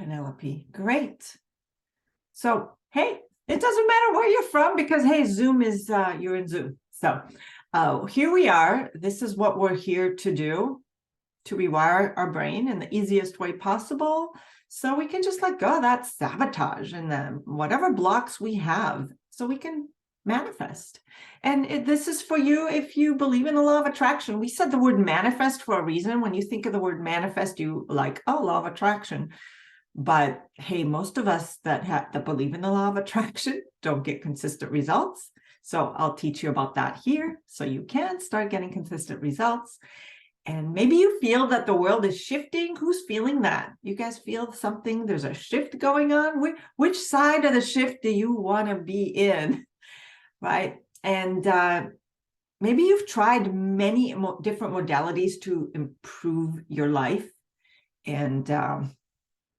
Penelope. Great. So, hey, it doesn't matter where you're from because, hey, Zoom is, you're in Zoom. So here we are. This is what we're here to do, to rewire our brain in the easiest way possible. So we can just let go of that sabotage and then whatever blocks we have so we can manifest. And this is for you if you believe in the law of attraction. We said the word manifest for a reason. When you think of the word manifest, you like, oh, law of attraction. But hey, most of us that believe in the law of attraction don't get consistent results. So I'll teach you about that here so you can start getting consistent results. And maybe you feel that the world is shifting. Who's feeling that? You guys feel something? There's a shift going on? Which side of the shift do you want to be in? Right? And maybe you've tried many different modalities to improve your life. And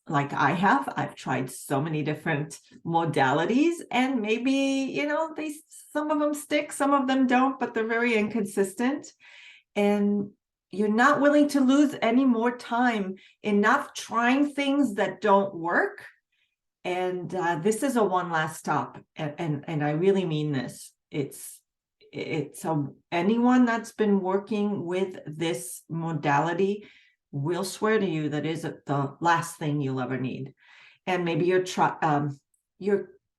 like I've tried so many different modalities, and maybe, you know, some of them stick, some of them don't, but they're very inconsistent. And you're not willing to lose any more time in not trying things that don't work. And this is a one last stop. And I really mean this. It's anyone that's been working with this modality will swear to you that isn't the last thing you'll ever need. And maybe you're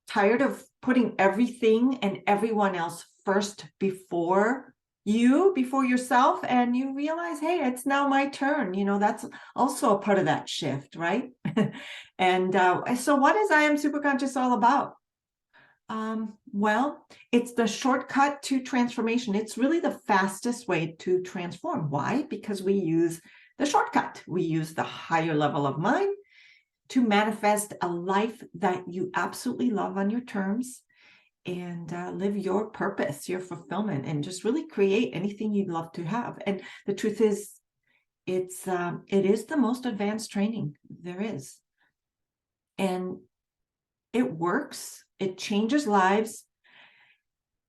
tired of putting everything and everyone else first before yourself, and you realize, hey, it's now my turn. You know, that's also a part of that shift, right? And so what is I Am Superconscious all about? Well, it's the shortcut to transformation. It's really the fastest way to transform. Why? Because we use the shortcut. We use the higher level of mind to manifest a life that you absolutely love on your terms, and live your purpose, your fulfillment, and just really create anything you'd love to have. And the truth is, it is the most advanced training there is. And it works. It changes lives.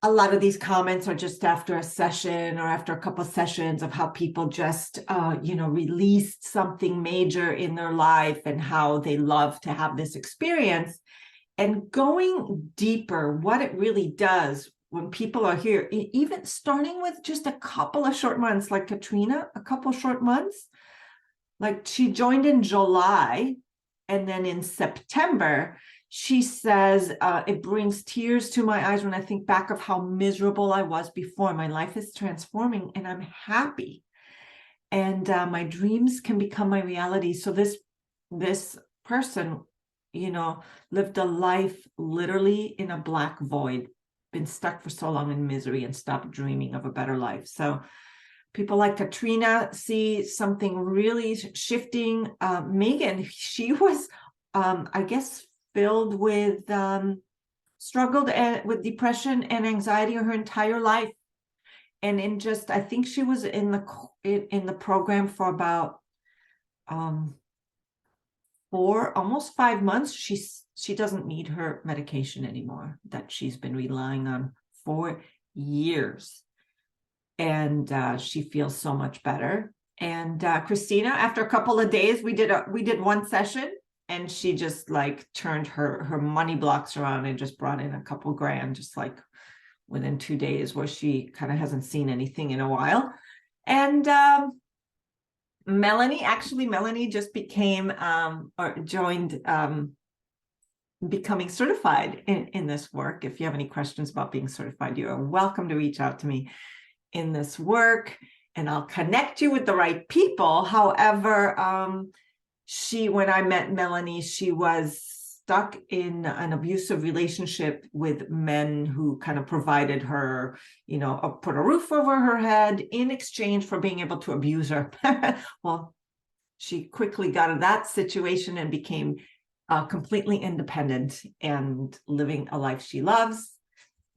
A lot of these comments are just after a session or after a couple of sessions of how people just, released something major in their life and how they love to have this experience. And going deeper, what it really does when people are here, even starting with just a couple of short months, like Katrina, a couple of short months, like she joined in July, and then in September, she says, it brings tears to my eyes when I think back of how miserable I was before. My life is transforming and I'm happy. And my dreams can become my reality. So this person, lived a life literally in a black void, been stuck for so long in misery and stopped dreaming of a better life. So people like Katrina see something really shifting. Megan, she was, I guess, filled with, struggled with depression and anxiety her entire life. And I think she was in the program for about, for almost 5 months. She doesn't need her medication anymore that she's been relying on for years, and she feels so much better. And Christina, after a couple of days, we did one session, and she just like turned her money blocks around and just brought in a couple grand, just like within 2 days, where she kind of hasn't seen anything in a while. And Melanie just became or joined, becoming certified in this work. If you have any questions about being certified, you are welcome to reach out to me in this work, and I'll connect you with the right people. However, when I met Melanie, she was stuck in an abusive relationship with men who kind of provided her, put a roof over her head in exchange for being able to abuse her. Well, she quickly got out of that situation and became completely independent and living a life she loves.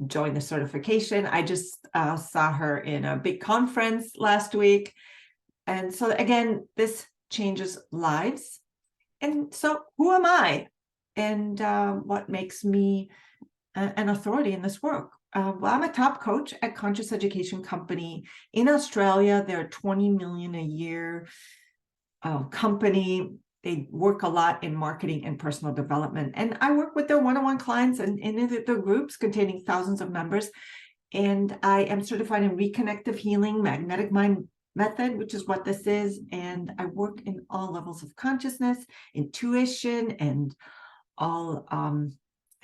Joined the certification. I just saw her in a big conference last week. And so again, this changes lives. And so who am I? And what makes me an authority in this work? Well, I'm a top coach at Conscious Education Company in Australia. They're a 20 million a year company. They work a lot in marketing and personal development. And I work with their one-on-one clients and in their groups containing thousands of members. And I am certified in reconnective healing, magnetic mind method, which is what this is. And I work in all levels of consciousness, intuition, and all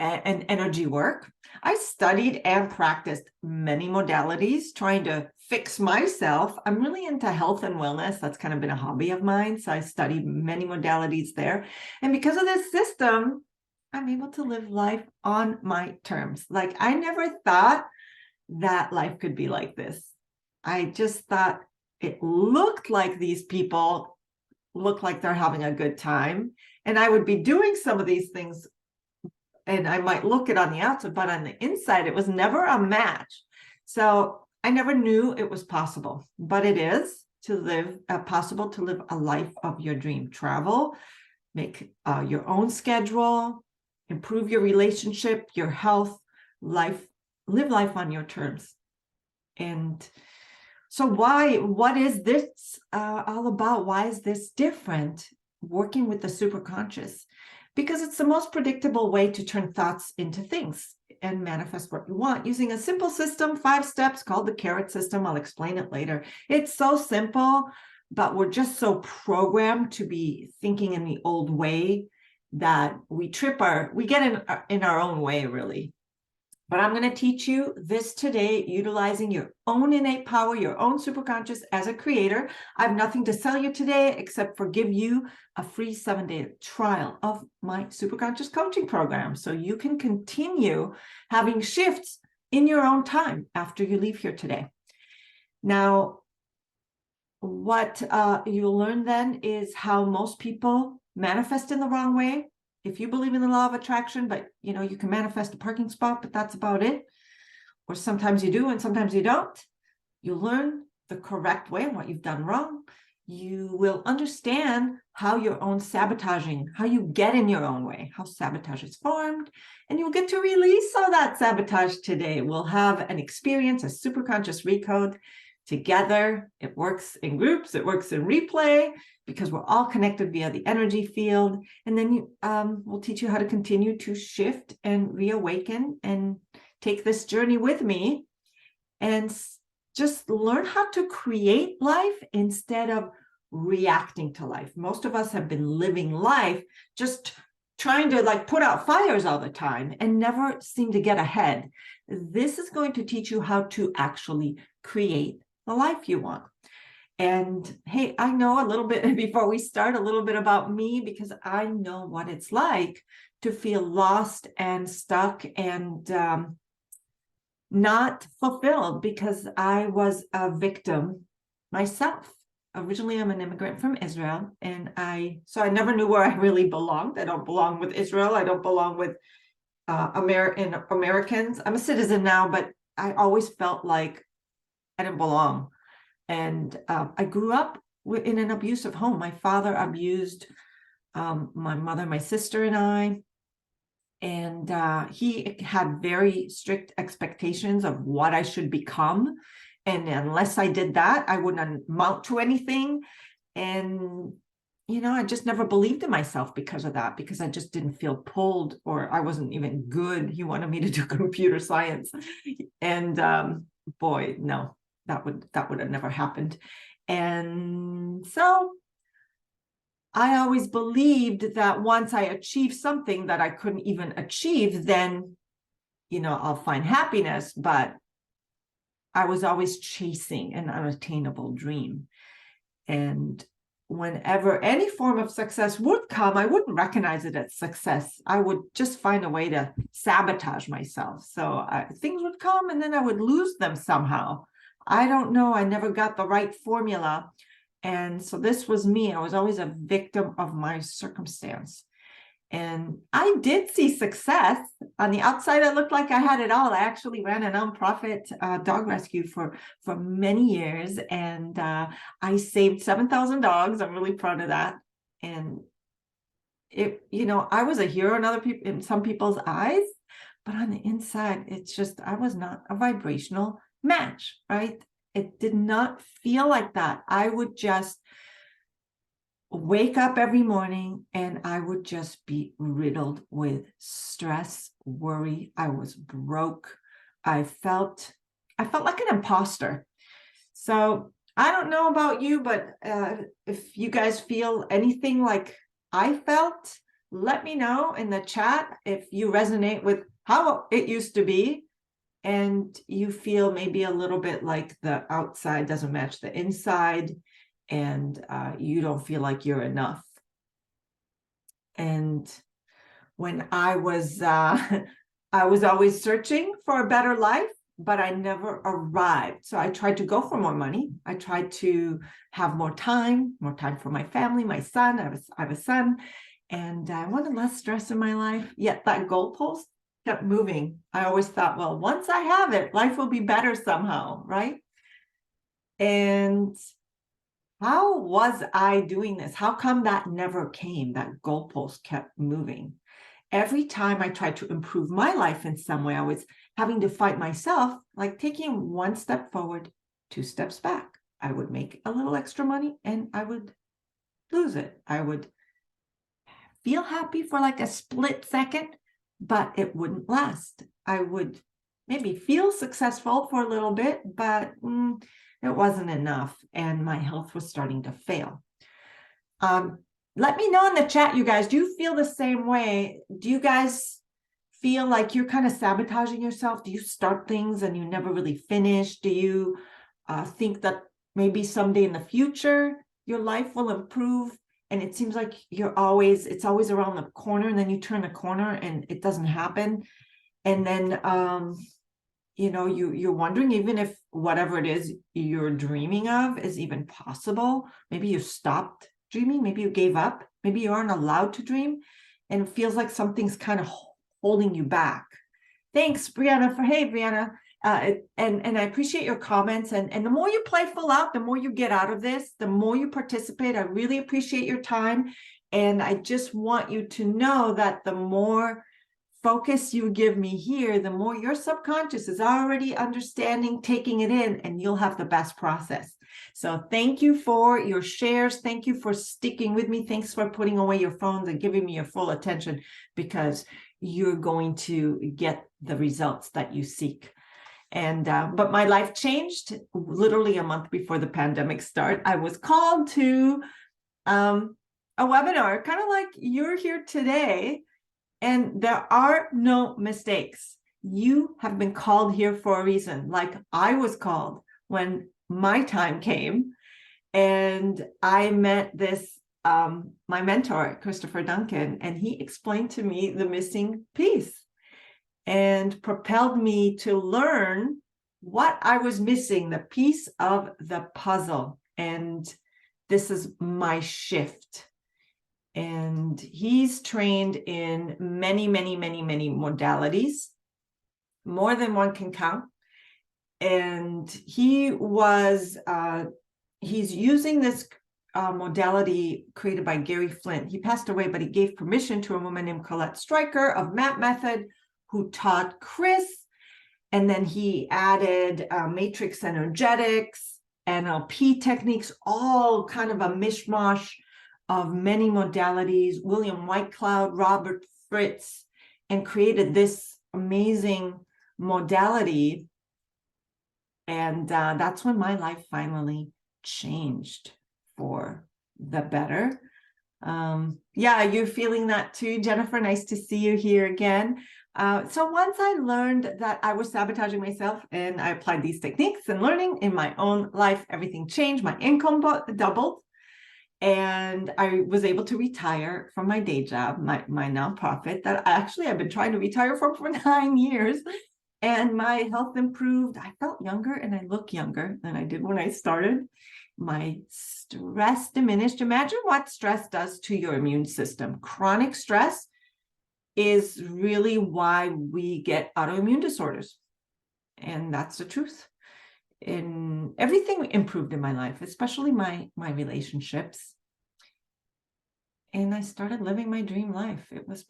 and energy work. I studied and practiced many modalities trying to fix myself. I'm really into health and wellness. That's kind of been a hobby of mine. So I studied many modalities there. And because of this system, I'm able to live life on my terms. Like, I never thought that life could be like this. I just thought it looked like these people look like they're having a good time. And I would be doing some of these things and I might look it on the outside, but on the inside, it was never a match. So I never knew it was possible, but it is possible to live a life of your dream. Travel, make your own schedule, improve your relationship, your health, live life on your terms. And so what is this all about? Why is this different? Working with the superconscious, because it's the most predictable way to turn thoughts into things and manifest what you want using a simple system, 5 steps called the carrot system. I'll explain it later. It's so simple, but we're just so programmed to be thinking in the old way that we get in our own way, really. But I'm going to teach you this today, utilizing your own innate power, your own superconscious as a creator. I have nothing to sell you today except for give you a free 7-day trial of my superconscious coaching program, so you can continue having shifts in your own time after you leave here today. Now, what you'll learn then is how most people manifest in the wrong way. If you believe in the law of attraction, but you can manifest a parking spot, but that's about it. Or sometimes you do and sometimes you don't. You learn the correct way and what you've done wrong. You will understand how your own sabotaging, how you get in your own way, how sabotage is formed, and you'll get to release all that sabotage today. We'll have an experience, a superconscious recode together. It works in groups, it works in replay, because we're all connected via the energy field. And then we'll teach you how to continue to shift and reawaken and take this journey with me and just learn how to create life instead of reacting to life. Most of us have been living life just trying to put out fires all the time and never seem to get ahead. This is going to teach you how to actually create the life you want. And hey, I know a little bit before we start, a little bit about me, because I know what it's like to feel lost and stuck and not fulfilled, because I was a victim myself. Originally, I'm an immigrant from Israel, and so I never knew where I really belonged. I don't belong with Israel. I don't belong with Americans. I'm a citizen now, but I always felt like I didn't belong. And I grew up in an abusive home. My father abused my mother, my sister, and I. And he had very strict expectations of what I should become. And unless I did that, I wouldn't amount to anything. And, I just never believed in myself because of that, because I just didn't feel pulled, or I wasn't even good. He wanted me to do computer science. And boy, no. That would have never happened. And so I always believed that once I achieved something that I couldn't even achieve, then, I'll find happiness. But I was always chasing an unattainable dream. And whenever any form of success would come, I wouldn't recognize it as success. I would just find a way to sabotage myself. So things would come and then I would lose them somehow. I don't know. I never got the right formula. And so this was me. I was always a victim of my circumstance. And I did see success. On the outside, I looked like I had it all. I actually ran a nonprofit dog rescue for many years. And I saved 7,000 dogs. I'm really proud of that. And I was a hero in some people's eyes. But on the inside, it's just, I was not a vibrational match, right? It did not feel like that. I would just wake up every morning and I would just be riddled with stress, worry. I was broke. I felt like an imposter. So I don't know about you, but if you guys feel anything like I felt, let me know in the chat if you resonate with how it used to be and you feel maybe a little bit like the outside doesn't match the inside and you don't feel like you're enough. And when I was always searching for a better life, but I never arrived. So I tried to go for more money. I tried to have more time for my family, my son. I have a son, and I wanted less stress in my life. Yet that goalpost kept moving. I always thought, well, once I have it, life will be better somehow, right? And how was I doing this? How come that never came? That goalpost kept moving. Every time I tried to improve my life in some way, I was having to fight myself, like taking one step forward, 2 steps back. I would make a little extra money and I would lose it. I would feel happy for like a split second, but it wouldn't last. I would maybe feel successful for a little bit, but it wasn't enough. And my health was starting to fail. Let me know in the chat, you guys, do you feel the same way? Do you guys feel like you're kind of sabotaging yourself? Do you start things and you never really finish? Do you think that maybe someday in the future, your life will improve? And it seems like it's always around the corner, and then you turn the corner and it doesn't happen. And then, you're wondering even if whatever it is you're dreaming of is even possible. Maybe you stopped dreaming, maybe you gave up, maybe you aren't allowed to dream, and it feels like something's kind of holding you back. Thanks, Brianna, hey, Brianna. And I appreciate your comments. And the more you play full out, the more you get out of this, the more you participate. I really appreciate your time. And I just want you to know that the more focus you give me here, the more your subconscious is already understanding, taking it in, and you'll have the best process. So thank you for your shares. Thank you for sticking with me. Thanks for putting away your phones and giving me your full attention, because you're going to get the results that you seek. And but my life changed literally a month before the pandemic started. I was called to a webinar, kind of like you're here today. And there are no mistakes. You have been called here for a reason. Like I was called when my time came, and I met my mentor, Christopher Duncan, and he explained to me the missing piece and propelled me to learn what I was missing, the piece of the puzzle. And this is my shift. And he's trained in many, many, many, many modalities, more than one can count. And he's using this modality created by Gary Flint. He passed away, but he gave permission to a woman named Colette Stryker of MAP Method, who taught Chris. And then he added matrix energetics, NLP techniques, all kind of a mishmash of many modalities, William Whitecloud, Robert Fritz, and created this amazing modality. And that's when my life finally changed for the better. Yeah, you're feeling that too, Jennifer. Nice to see you here again. So once I learned that I was sabotaging myself and I applied these techniques and learning in my own life, everything changed. My income doubled. And I was able to retire from my day job, my nonprofit that I've been trying to retire from for 9 years. And my health improved. I felt younger and I look younger than I did when I started. My stress diminished. Imagine what stress does to your immune system. Chronic stress is really why we get autoimmune disorders. And that's the truth. And everything improved in my life, especially my relationships. And I started living my dream life. It was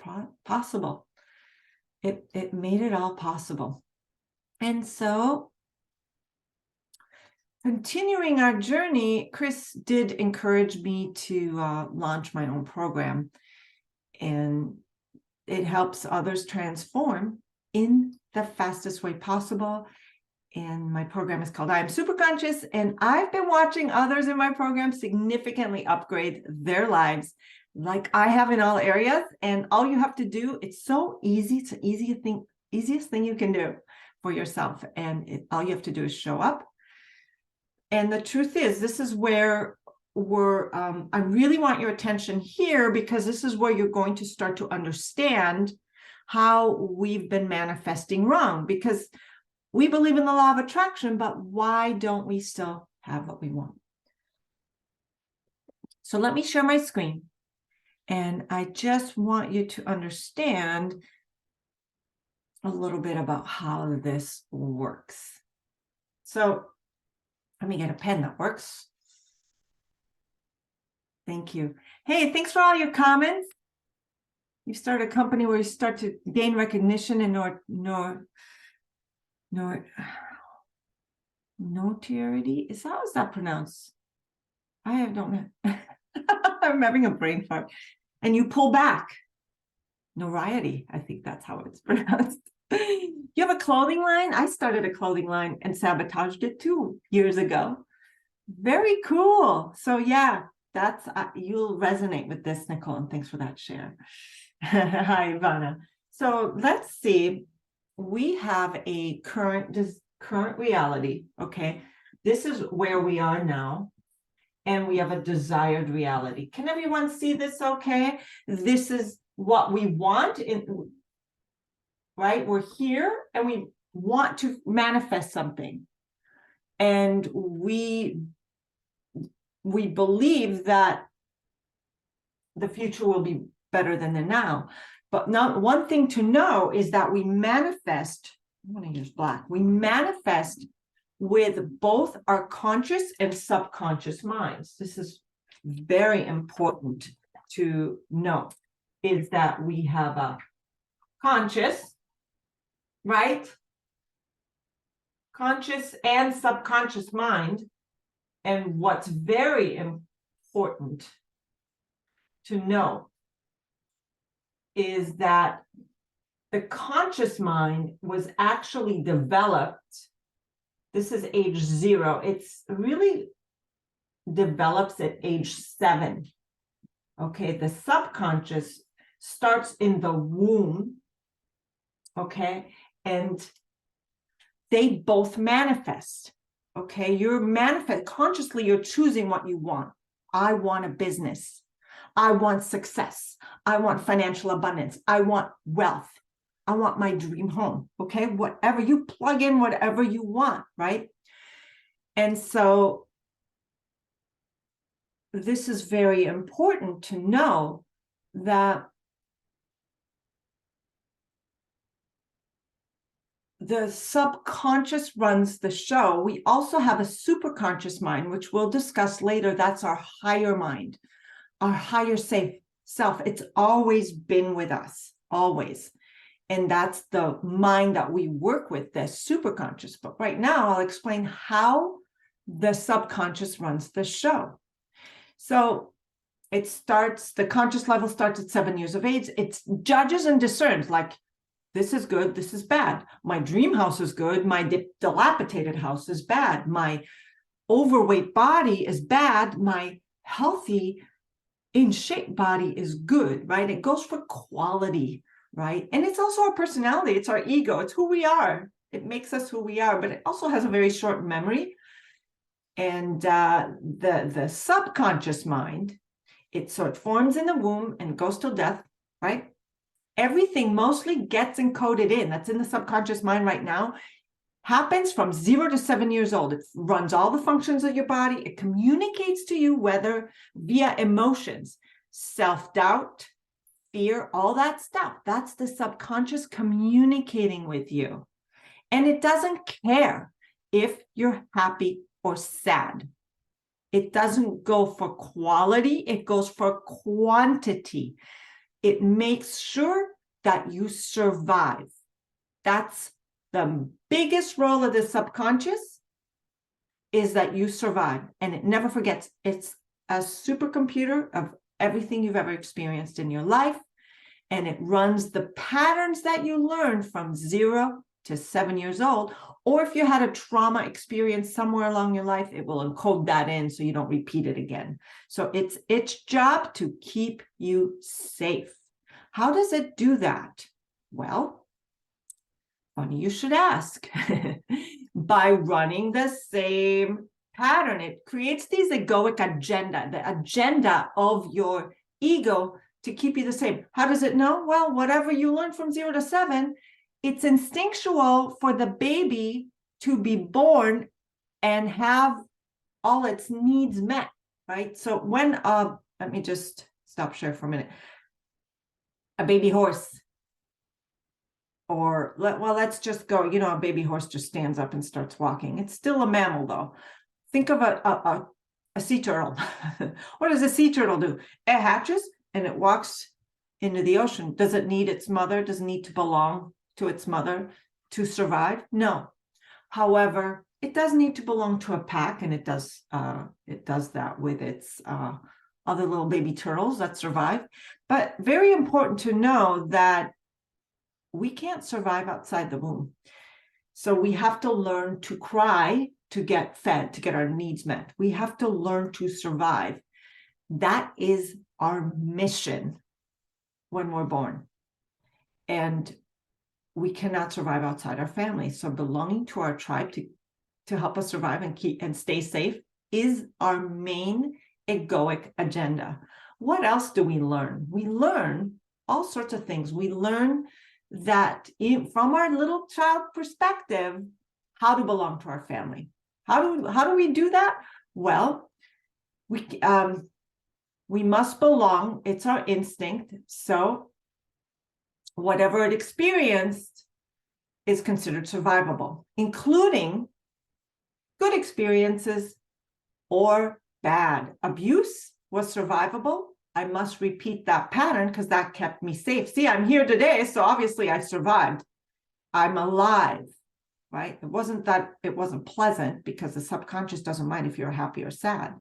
possible. It made it all possible. And so continuing our journey, Chris did encourage me to launch my own program, and it helps others transform in the fastest way possible. And my program is called I Am Super Conscious, and I've been watching others in my program significantly upgrade their lives like I have in all areas. And all you have to do, it's so easy. It's the easiest thing you can do for yourself. And all you have to do is show up. And the truth is, this is where I really want your attention here, because this is where you're going to start to understand how we've been manifesting wrong. Because we believe in the law of attraction, but why don't we still have what we want? So let me share my screen. And I just want you to understand a little bit about how this works. So let me get a pen that works. Thank you. Hey, thanks for all your comments. You start a company where you start to gain recognition and notoriety. How is that pronounced? I don't know. I'm having a brain fart. And you pull back. Notoriety. I think that's how it's pronounced. You have a clothing line? I started a clothing line and sabotaged it 2 years ago. Very cool. So yeah, that's you'll resonate with this, Nicole, and thanks for that share. Hi, Ivana. So let's see. We have a current reality. Okay, this is where we are now, and we have a desired reality. Can everyone see this? Okay, this is what we want. Right, we're here, and we want to manifest something, and we believe that the future will be better than the now. But not one thing to know is that we manifest, I'm going to use black, we manifest with both our conscious and subconscious minds. This is very important to know, is that we have a conscious, right? Conscious and subconscious mind. And what's very important to know is that the conscious mind was actually developed. This is age 0. It's really develops at age 7. Okay, the subconscious starts in the womb. Okay, and they both manifest. Okay, you're consciously, you're choosing what you want. I want a business. I want success. I want financial abundance. I want wealth. I want my dream home. Okay, whatever you plug in, whatever you want, right? And so this is very important to know that the subconscious runs the show. We also have a superconscious mind, which we'll discuss later. That's our higher mind, our higher self. It's always been with us, always. And that's the mind that we work with, the superconscious. But right now, I'll explain how the subconscious runs the show. So the conscious level starts at 7 years of age. It judges and discerns, like, this is good, this is bad. My dream house is good. My dilapidated house is bad. My overweight body is bad. My healthy, in shape body is good, right? It goes for quality, right? And it's also our personality. It's our ego. It's who we are. It makes us who we are, but it also has a very short memory. And the subconscious mind, it forms in the womb and goes till death, right? Everything mostly gets encoded in. That's in the subconscious mind right now. Happens from 0 to 7 years old. It runs all the functions of your body. It communicates to you, whether via emotions, self-doubt, fear, all that stuff. That's the subconscious communicating with you. And it doesn't care if you're happy or sad. It doesn't go for quality. It goes for quantity. It makes sure that you survive. That's the biggest role of the subconscious. is that you survive, and it never forgets. It's a supercomputer of everything you've ever experienced in your life, and it runs the patterns that you learned from 0 to 7 years old. Or if you had a trauma experience somewhere along your life, it will encode that in so you don't repeat it again. So it's its job to keep you safe. How does it do that? Well, funny you should ask. By running the same pattern. It creates these egoic agenda, the agenda of your ego to keep you the same. How does it know? Well, whatever you learn from 0 to 7, it's instinctual for the baby to be born and have all its needs met, right? So when, let me just stop share for a minute. A baby horse, or let's just go, a baby horse just stands up and starts walking. It's still a mammal though. Think of a sea turtle. What does a sea turtle do? It hatches and it walks into the ocean. Does it need its mother? Does it need to belong to its mother to survive? No. However, it does need to belong to a pack, and it does that with its other little baby turtles that survive. But very important to know that we can't survive outside the womb. So we have to learn to cry to get fed, to get our needs met. We have to learn to survive. That is our mission when we're born. And we cannot survive outside our family. So belonging to our tribe to help us survive and keep and stay safe is our main egoic agenda. What else do we learn? We learn all sorts of things. We learn that from our little child perspective, how to belong to our family. How do we do that? Well, we must belong. It's our instinct. So whatever it experienced is considered survivable, including good experiences or bad. Abuse was survivable. I must repeat that pattern because that kept me safe. See, I'm here today, so obviously I survived. I'm alive, right? It wasn't pleasant, because the subconscious doesn't mind if you're happy or sad,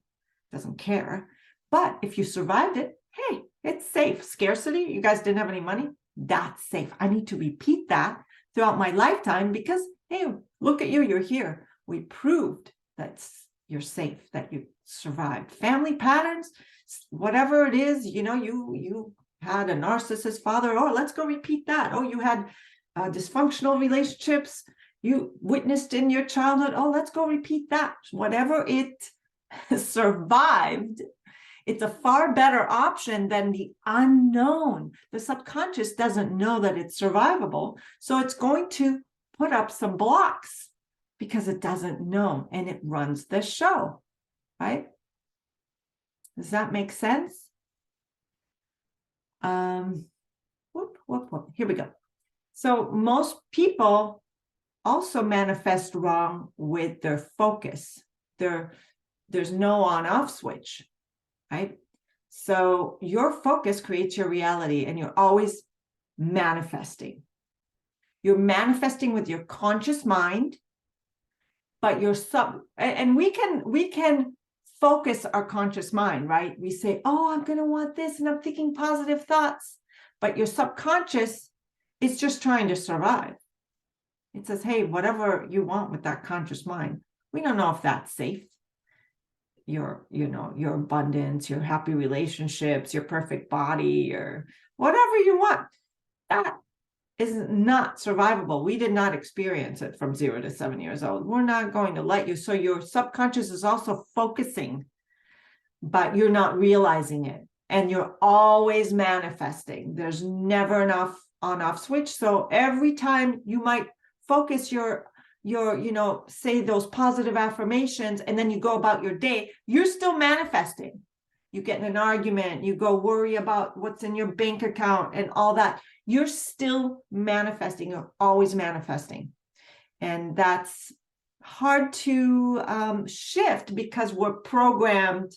doesn't care. But if you survived it, hey, it's safe. Scarcity, you guys didn't have any money, that's safe. I need to repeat that throughout my lifetime because, hey, look at you, you're here. We proved that you're safe, that you survived. Family patterns, whatever it is, you had a narcissist father. Oh, let's go repeat that. Oh, you had dysfunctional relationships you witnessed in your childhood. Oh, let's go repeat that. Whatever it survived, it's a far better option than the unknown. The subconscious doesn't know that it's survivable. So it's going to put up some blocks because it doesn't know, and it runs the show, right? Does that make sense? Here we go. So most people also manifest wrong with their focus. There's no on-off switch, right? So your focus creates your reality, and you're always manifesting. You're manifesting with your conscious mind, but and we can focus our conscious mind, right? We say, oh, I'm going to want this, and I'm thinking positive thoughts. But your subconscious is just trying to survive. It says, hey, whatever you want with that conscious mind, we don't know if that's safe. Your abundance, your happy relationships, your perfect body, or whatever you want, that is not survivable. We did not experience it from 0 to 7 years old. We're not going to let you. So your subconscious is also focusing, but you're not realizing it. And you're always manifesting. There's never enough on-off switch. So every time you might focus your say those positive affirmations, and then you go about your day, you're still manifesting. You get in an argument, you go worry about what's in your bank account and all that. You're still manifesting. You're always manifesting. And that's hard to shift because we're programmed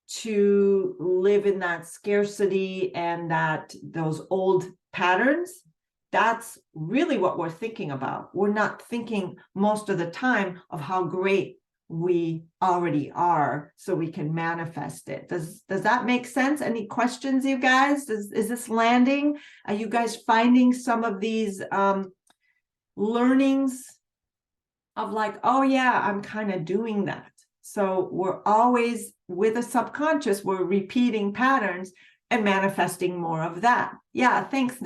to live in that scarcity and those old patterns. That's really what we're thinking about. We're not thinking most of the time of how great we already are, so we can manifest it. Does that make sense? Any questions, you guys? Is this landing? Are you guys finding some of these learnings of like, oh yeah, I'm kind of doing that? So we're always, with a subconscious, we're repeating patterns and manifesting more of that. Yeah, thanks,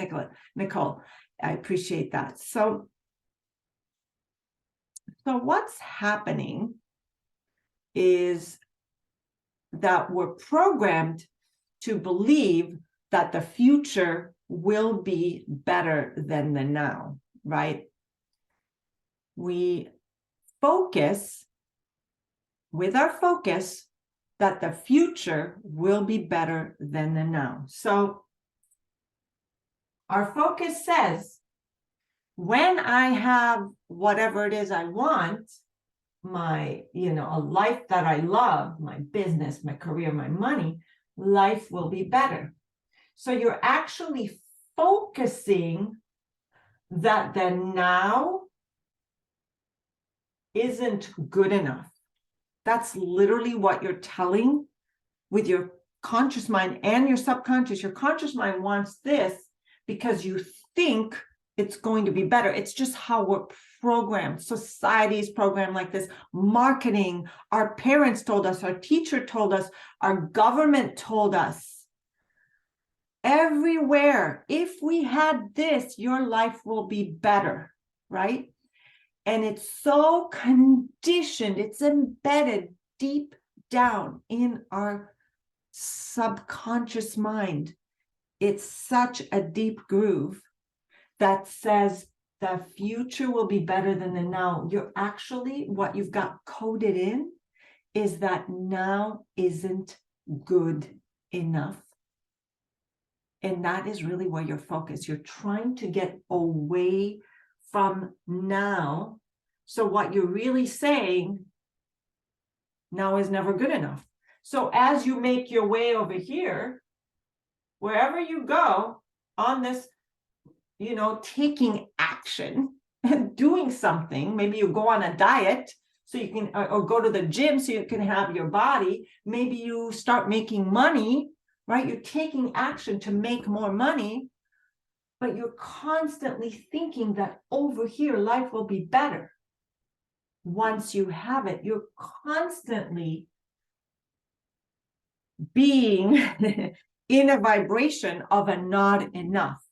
Nicole. I appreciate that. So what's happening is that we're programmed to believe that the future will be better than the now, right? We focus with our focus that the future will be better than the now. So our focus says, when I have whatever it is I want, my, a life that I love, my business, my career, my money, life will be better. So you're actually focusing that the now isn't good enough. That's literally what you're telling with your conscious mind and your subconscious. Your conscious mind wants this because you think it's going to be better. It's just how we're programmed. Society's programmed like this. Marketing, our parents told us, our teacher told us, our government told us. Everywhere, if we had this, your life will be better, right? And it's so conditioned, it's embedded deep down in our subconscious mind. It's such a deep groove that says the future will be better than the now. You're actually, what you've got coded in is that now isn't good enough. And that is really where you're focused. You're trying to get away from now. So what you're really saying, now is never good enough. So as you make your way over here, wherever you go on this, taking action and doing something, maybe you go on a diet so you can, or go to the gym so you can have your body. Maybe you start making money, right? You're taking action to make more money, but you're constantly thinking that over here, life will be better. Once you have it, you're constantly being in a vibration of a not enough.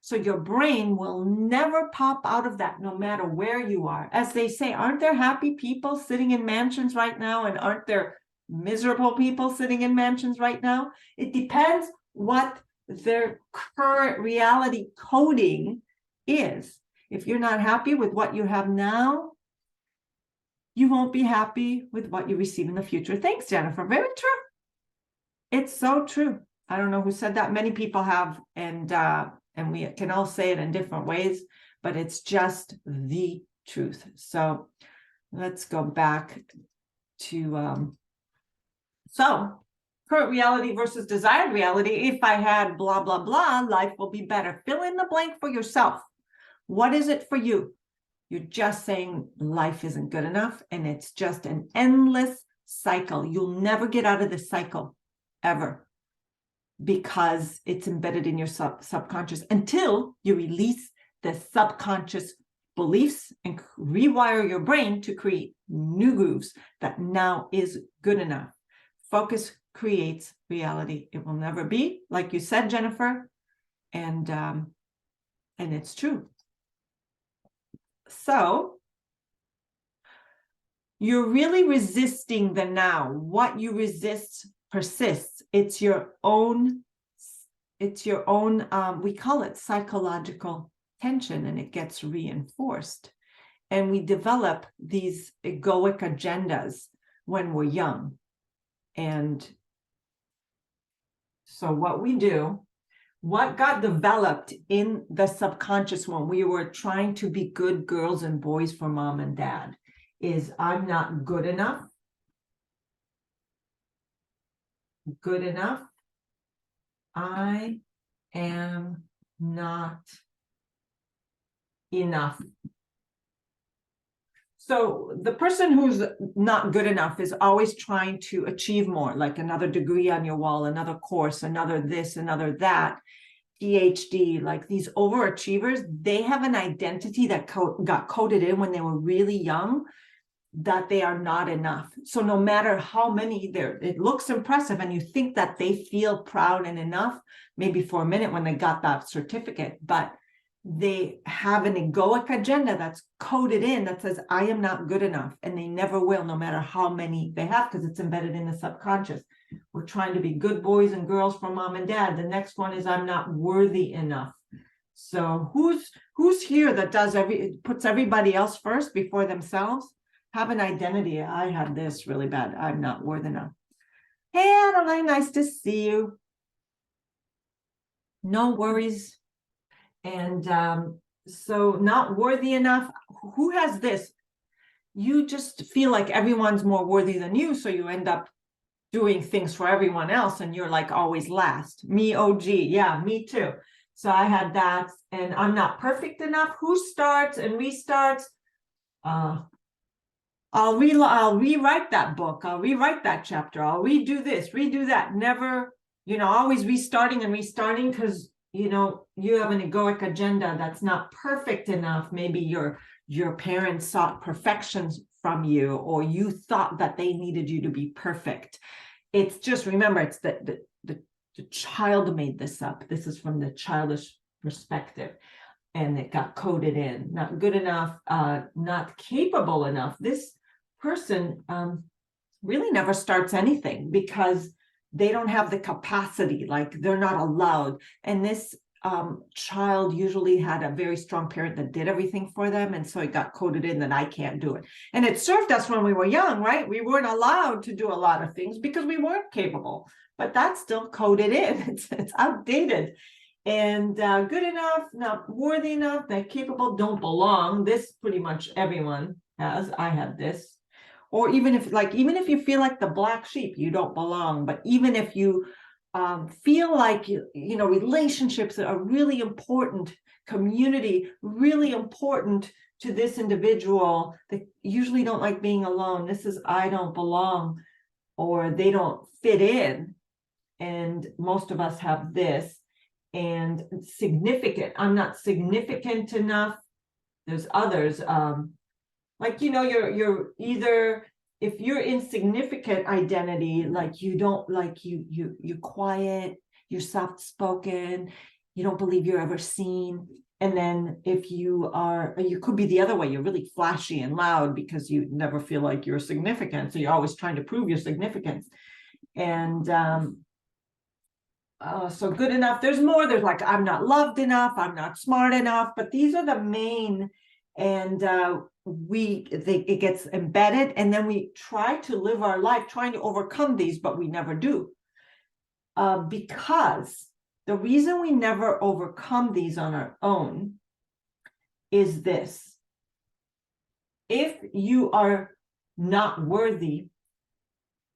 So your brain will never pop out of that, no matter where you are. As they say, aren't there happy people sitting in mansions right now? And aren't there miserable people sitting in mansions right now? It depends what their current reality coding is. If you're not happy with what you have now, you won't be happy with what you receive in the future. Thanks, Jennifer. Very true. It's so true. I don't know who said that. Many people have, and we can all say it in different ways, but it's just the truth. So let's go back to, so current reality versus desired reality. If I had blah, blah, blah, life will be better. Fill in the blank for yourself. What is it for you? You're just saying life isn't good enough, and it's just an endless cycle. You'll never get out of this cycle, ever, because it's embedded in your subconscious until you release the subconscious beliefs and rewire your brain to create new grooves that now is good enough. Focus creates reality. It will never be, like you said, Jennifer, and it's true. So you're really resisting the now. What you resist persists. It's your own, we call it psychological tension, and it gets reinforced. And we develop these egoic agendas when we're young. And so what we do, what got developed in the subconscious when we were trying to be good girls and boys for mom and dad is, I'm not good enough. Good enough. I am not enough. So the person who's not good enough is always trying to achieve more, like another degree on your wall, another course, another this, another that, PhD. Like these overachievers, they have an identity that got coded in when they were really young, that they are not enough. So no matter how many it looks impressive and you think that they feel proud and enough, maybe for a minute when they got that certificate, but they have an egoic agenda that's coded in that says, I am not good enough. And they never will, no matter how many they have, because it's embedded in the subconscious. We're trying to be good boys and girls for mom and dad. The next one is, I'm not worthy enough. So who's here that puts everybody else first before themselves? Have an identity. I have this really bad. I'm not worthy enough. Hey, Adeline, nice to see you. No worries. And so not worthy enough. Who has this? You just feel like everyone's more worthy than you. So you end up doing things for everyone else. And you're like always last. Me, OG. Yeah, me too. So I had that. And I'm not perfect enough. Who starts and restarts? I'll rewrite that book. I'll rewrite that chapter. I'll redo this, redo that. Never, always restarting and restarting because, you have an egoic agenda that's not perfect enough. Maybe your parents sought perfections from you, or you thought that they needed you to be perfect. It's just, remember, it's the child made this up. This is from the childish perspective. And it got coded in. Not good enough, not capable enough. This person really never starts anything because they don't have the capacity, like they're not allowed. And this child usually had a very strong parent that did everything for them. And so it got coded in that I can't do it. And it served us when we were young, right? We weren't allowed to do a lot of things because we weren't capable, but that's still coded in. It's outdated. And good enough, not worthy enough, that capable, don't belong. This pretty much everyone has. I have this. Or even if you feel like the black sheep, you don't belong. But even if you feel like, relationships are really important, community, really important to this individual, they usually don't like being alone. This is, I don't belong, or they don't fit in. And most of us have this. And significant, I'm not significant enough. There's others, you're either, if you're insignificant identity, like you don't, like you're quiet, you're soft spoken, you don't believe you're ever seen. And then if you could be the other way, you're really flashy and loud because you never feel like you're significant, so you're always trying to prove your significance. And so good enough. There's more. There's like, I'm not loved enough. I'm not smart enough. But these are the main, and it gets embedded, and then we try to live our life trying to overcome these, but we never do. Because the reason we never overcome these on our own is this: if you are not worthy,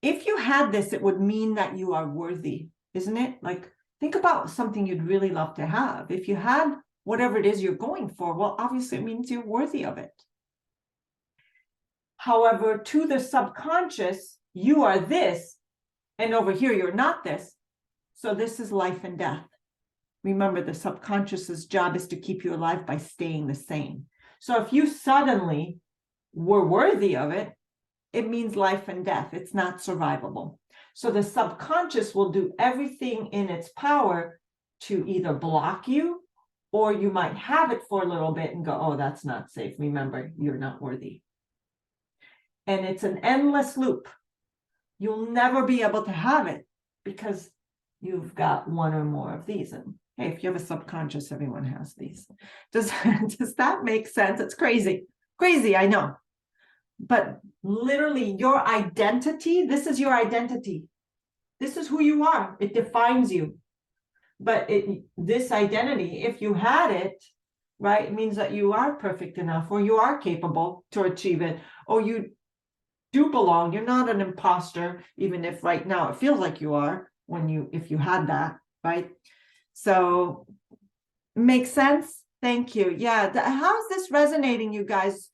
if you had this, it would mean that you are worthy. Isn't it? Like, think about something you'd really love to have. If you had whatever it is you're going for, well, obviously it means you're worthy of it. However, to the subconscious, you are this, and over here, you're not this. So this is life and death. Remember, the subconscious's job is to keep you alive by staying the same. So if you suddenly were worthy of it, it means life and death. It's not survivable. So the subconscious will do everything in its power to either block you, or you might have it for a little bit and go, oh, that's not safe. Remember, you're not worthy. And it's an endless loop. You'll never be able to have it because you've got one or more of these. And hey, if you have a subconscious, everyone has these. Does that make sense? It's crazy. Crazy, I know. But literally your identity, this is your identity. This is who you are. It defines you. But this identity, if you had it, right, it means that you are perfect enough, or you are capable to achieve it, or you do belong. You're not an imposter, even if right now it feels like you are if you had that, right? So makes sense? Thank you. Yeah. How is this resonating, you guys?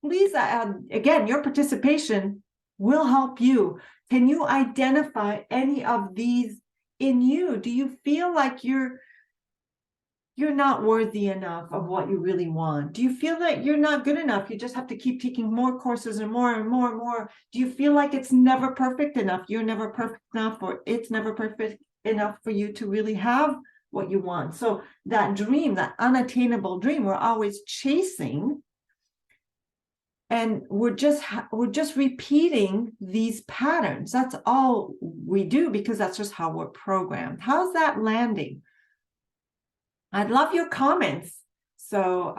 please, again, your participation will help you. Can you identify any of these in you? Do you feel like you're not worthy enough of what you really want? Do you feel that you're not good enough? You just have to keep taking more courses and more and more and more. Do you feel like it's never perfect enough? You're never perfect enough, or it's never perfect enough for you to really have what you want? So that dream, that unattainable dream, we're always chasing, and we're just repeating these patterns. That's all we do, because that's just how we're programmed. How's that landing? I'd love your comments, so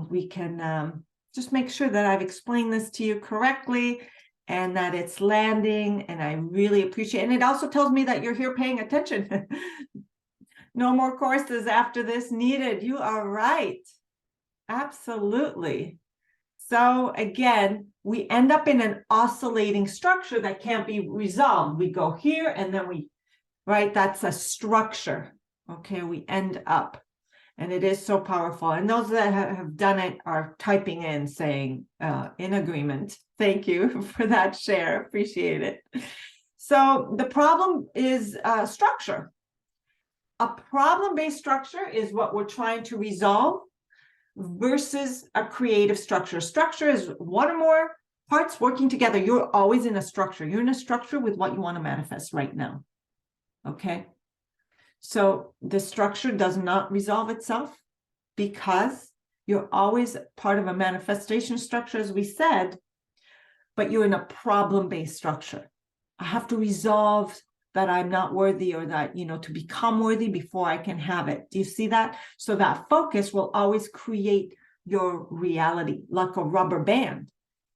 we can just make sure that I've explained this to you correctly and that it's landing. And I really appreciate it. And it also tells me that you're here paying attention. No more courses after this needed. You are right. Absolutely. So again, we end up in an oscillating structure that can't be resolved. We go here and then right? That's a structure. Okay, we end up, and it is so powerful. And those that have done it are typing in, saying in agreement. Thank you for that share. Appreciate it. So the problem is structure. A problem-based structure is what we're trying to resolve versus a creative structure. Structure is one or more parts working together. You're always in a structure. You're in a structure with what you want to manifest right now. Okay. So the structure does not resolve itself because you're always part of a manifestation structure, as we said, but you're in a problem-based structure. I have to resolve that I'm not worthy, or that, to become worthy before I can have it. Do you see that? So that focus will always create your reality, like a rubber band.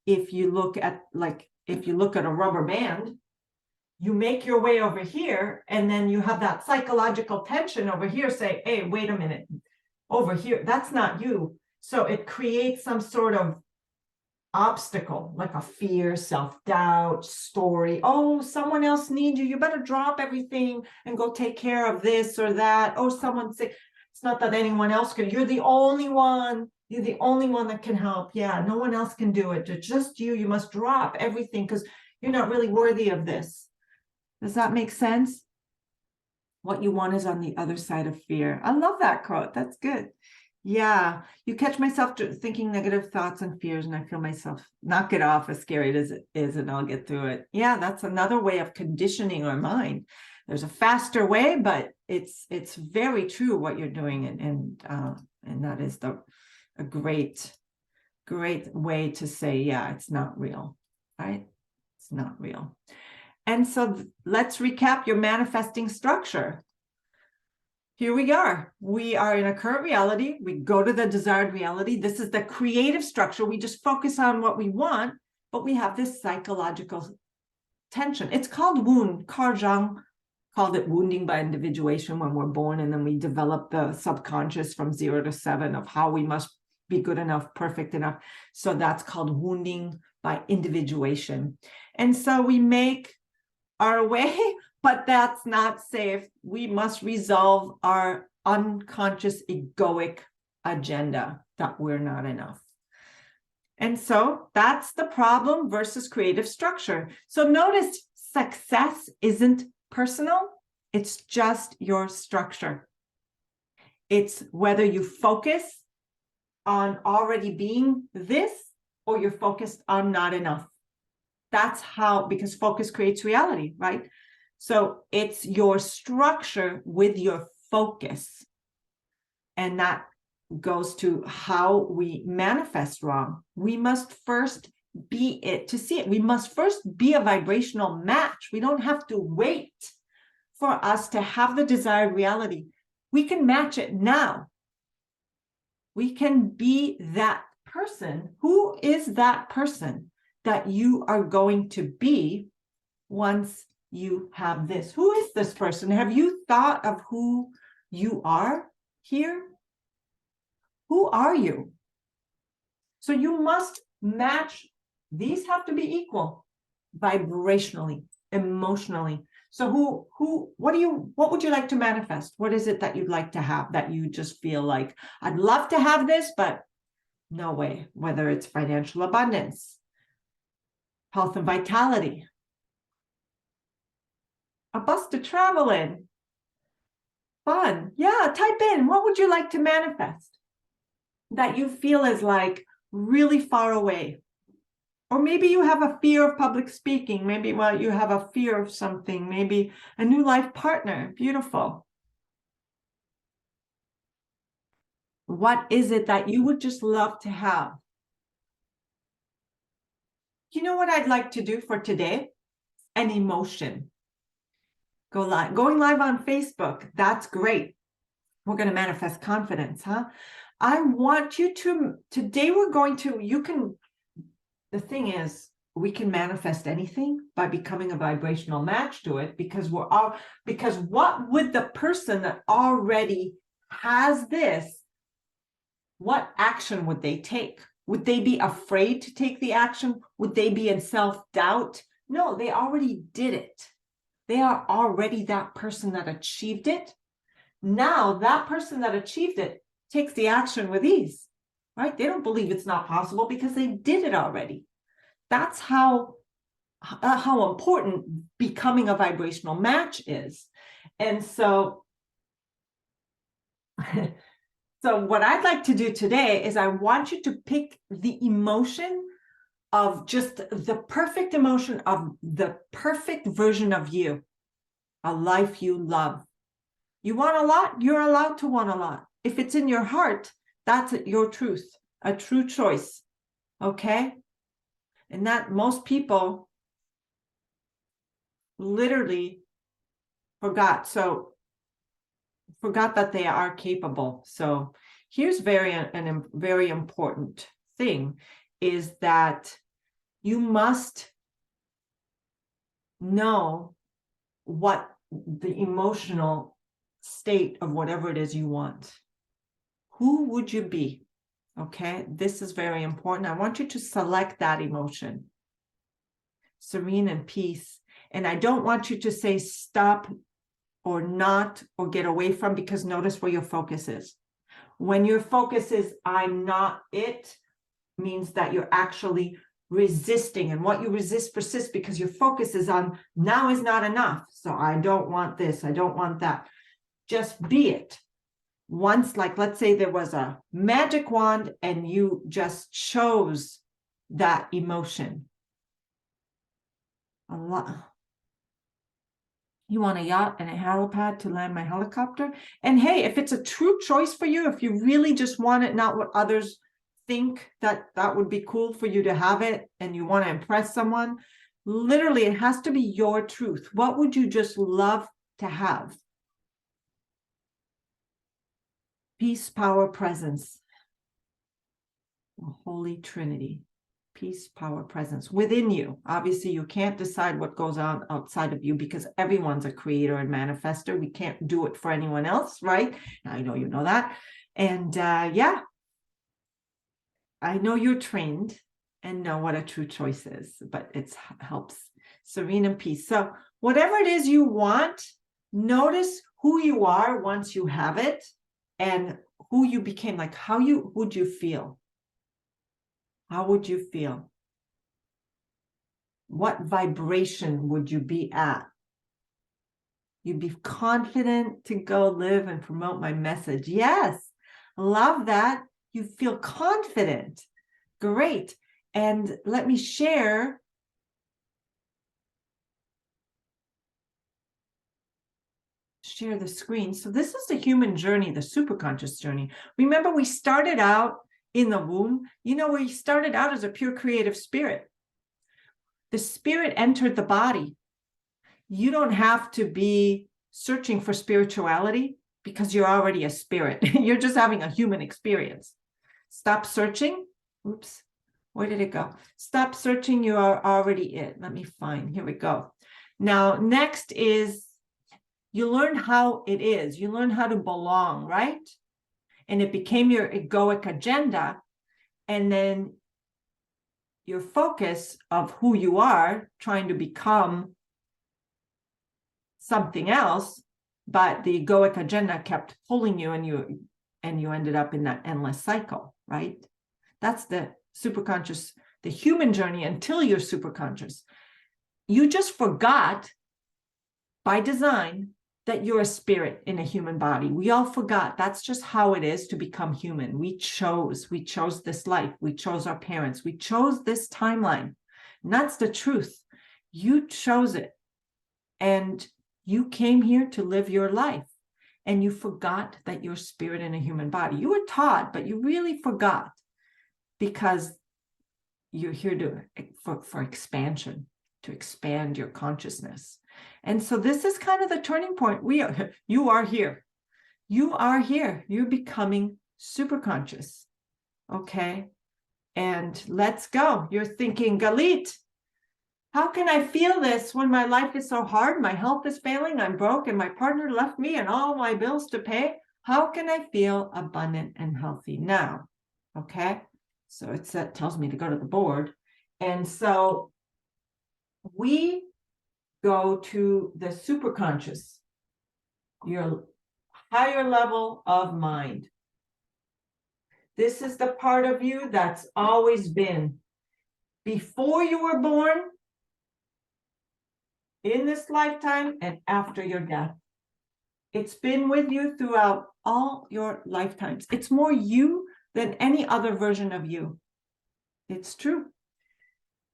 If you look at a rubber band, you make your way over here, and then you have that psychological tension over here, say, hey, wait a minute, over here, that's not you. So it creates some sort of obstacle, like a fear, self-doubt, story. Oh, someone else needs you. You better drop everything and go take care of this or that. Oh, someone's sick. It's not that anyone else can. You're the only one. You're the only one that can help. Yeah, no one else can do it. It's just you. You must drop everything because you're not really worthy of this. Does that make sense? What you want is on the other side of fear. I love that quote. That's good. Yeah, you catch myself thinking negative thoughts and fears, and I feel myself knock it off, as scary as it is, and I'll get through it. Yeah, that's another way of conditioning our mind. There's a faster way, but it's very true what you're doing, and that is a great way to say, yeah, it's not real, right? It's not real. And so let's recap your manifesting structure. Here we are. We are in a current reality. We go to the desired reality. This is the creative structure. We just focus on what we want, but we have this psychological tension. It's called wound. Carl Jung called it wounding by individuation when we're born, and then we develop the subconscious from 0 to 7 of how we must be good enough, perfect enough. So that's called wounding by individuation. And so we make our way, but that's not safe. We must resolve our unconscious egoic agenda that we're not enough. And so that's the problem versus creative structure. So notice success isn't personal. It's just your structure. It's whether you focus on already being this, or you're focused on not enough. That's how, because focus creates reality, right? So it's your structure with your focus. And that goes to how we manifest wrong. We must first be it to see it. We must first be a vibrational match. We don't have to wait for us to have the desired reality. We can match it now. We can be that person. Who is that person that you are going to be once you have this? Who is this person? Have you thought of who you are here? Who are you? So you must match. These have to be equal vibrationally, emotionally. So what would you like to manifest? What is it that you'd like to have that you just feel like, I'd love to have this, but No way. Whether it's financial abundance, health and vitality, a bus to travel in, fun. Yeah, type in, what would you like to manifest that you feel is like really far away? Or maybe you have a fear of public speaking. Maybe, well, you have a fear of something. Maybe a new life partner. Beautiful. What is it that you would just love to have? You know what I'd like to do for today? An emotion. Go live. Going live on Facebook. That's great. We're going to manifest confidence, huh? I want you to, today we're going to, you can, the thing is, we can manifest anything by becoming a vibrational match to it, because because what would the person that already has this, what action would they take? Would they be afraid to take the action? Would they be in self-doubt? No, they already did it. They are already that person that achieved it. Now that person that achieved it takes the action with ease, right? They don't believe it's not possible because they did it already. That's how important becoming a vibrational match is. And so, so what I'd like to do today is I want you to pick the emotion of just the perfect emotion of the perfect version of you, a life you love. You want a lot, you're allowed to want a lot. If it's in your heart, that's your truth, a true choice, okay? And that most people literally forgot that they are capable. So here's a very important thing is that you must know what the emotional state of whatever it is you want. Who would you be? Okay, this is very important. I want you to select that emotion. Serene and peace. And I don't want you to say stop or not or get away from, because notice where your focus is. When your focus is I'm not it, means that you're actually resisting, and what you resist persists because your focus is on now is not enough. So I don't want this, I don't want that. Just be it. Once, like, let's say there was a magic wand and you just chose that emotion. A lot. You want a yacht and a helipad to land my helicopter? And hey, if it's a true choice for you, if you really just want it, not what others think that would be cool for you to have it, and you want to impress someone, literally it has to be your truth. What would you just love to have? Peace, power, presence. The Holy Trinity. Peace, power, presence within you. Obviously, you can't decide what goes on outside of you because everyone's a creator and manifester. We can't do it for anyone else, right? I know you know that. And yeah, I know you're trained and know what a true choice is, but it helps. Serene and peace. So whatever it is you want, notice who you are once you have it and who you became, like would you feel? How would you feel? What vibration would you be at? You'd be confident to go live and promote my message. Yes, love that. You feel confident. Great. And let me share. Share the screen. So this is the human journey, the superconscious journey. Remember, we started out in the womb. You know, we started out as a pure creative spirit. The spirit entered the body. You don't have to be searching for spirituality because you're already a spirit. You're just having a human experience. Stop searching. Oops. Where did it go? Stop searching. You are already it. Let me find. Here we go. Now, next is you learn how it is. You learn how to belong, right? And it became your egoic agenda. And then your focus of who you are, trying to become something else, but the egoic agenda kept pulling you, and you ended up in that endless cycle, right? That's the superconscious, the human journey until you're superconscious. You just forgot by design that you're a spirit in a human body. We all forgot. That's just how it is to become human. We chose this life. We chose our parents. We chose this timeline. And that's the truth. You chose it. And you came here to live your life. And you forgot that you're spirit in a human body. You were taught, but you really forgot, because you're here for expansion, to expand your consciousness. And so this is kind of the turning point. You are here. You are here. You're becoming super conscious. Okay. And let's go. You're thinking, Galit, how can I feel this when my life is so hard? My health is failing. I'm broke and my partner left me and all my bills to pay. How can I feel abundant and healthy now? Okay. So that tells me to go to the board. And so we go to the superconscious, your higher level of mind. This is the part of you that's always been before you were born, in this lifetime, and after your death. It's been with you throughout all your lifetimes. It's more you than any other version of you. It's true.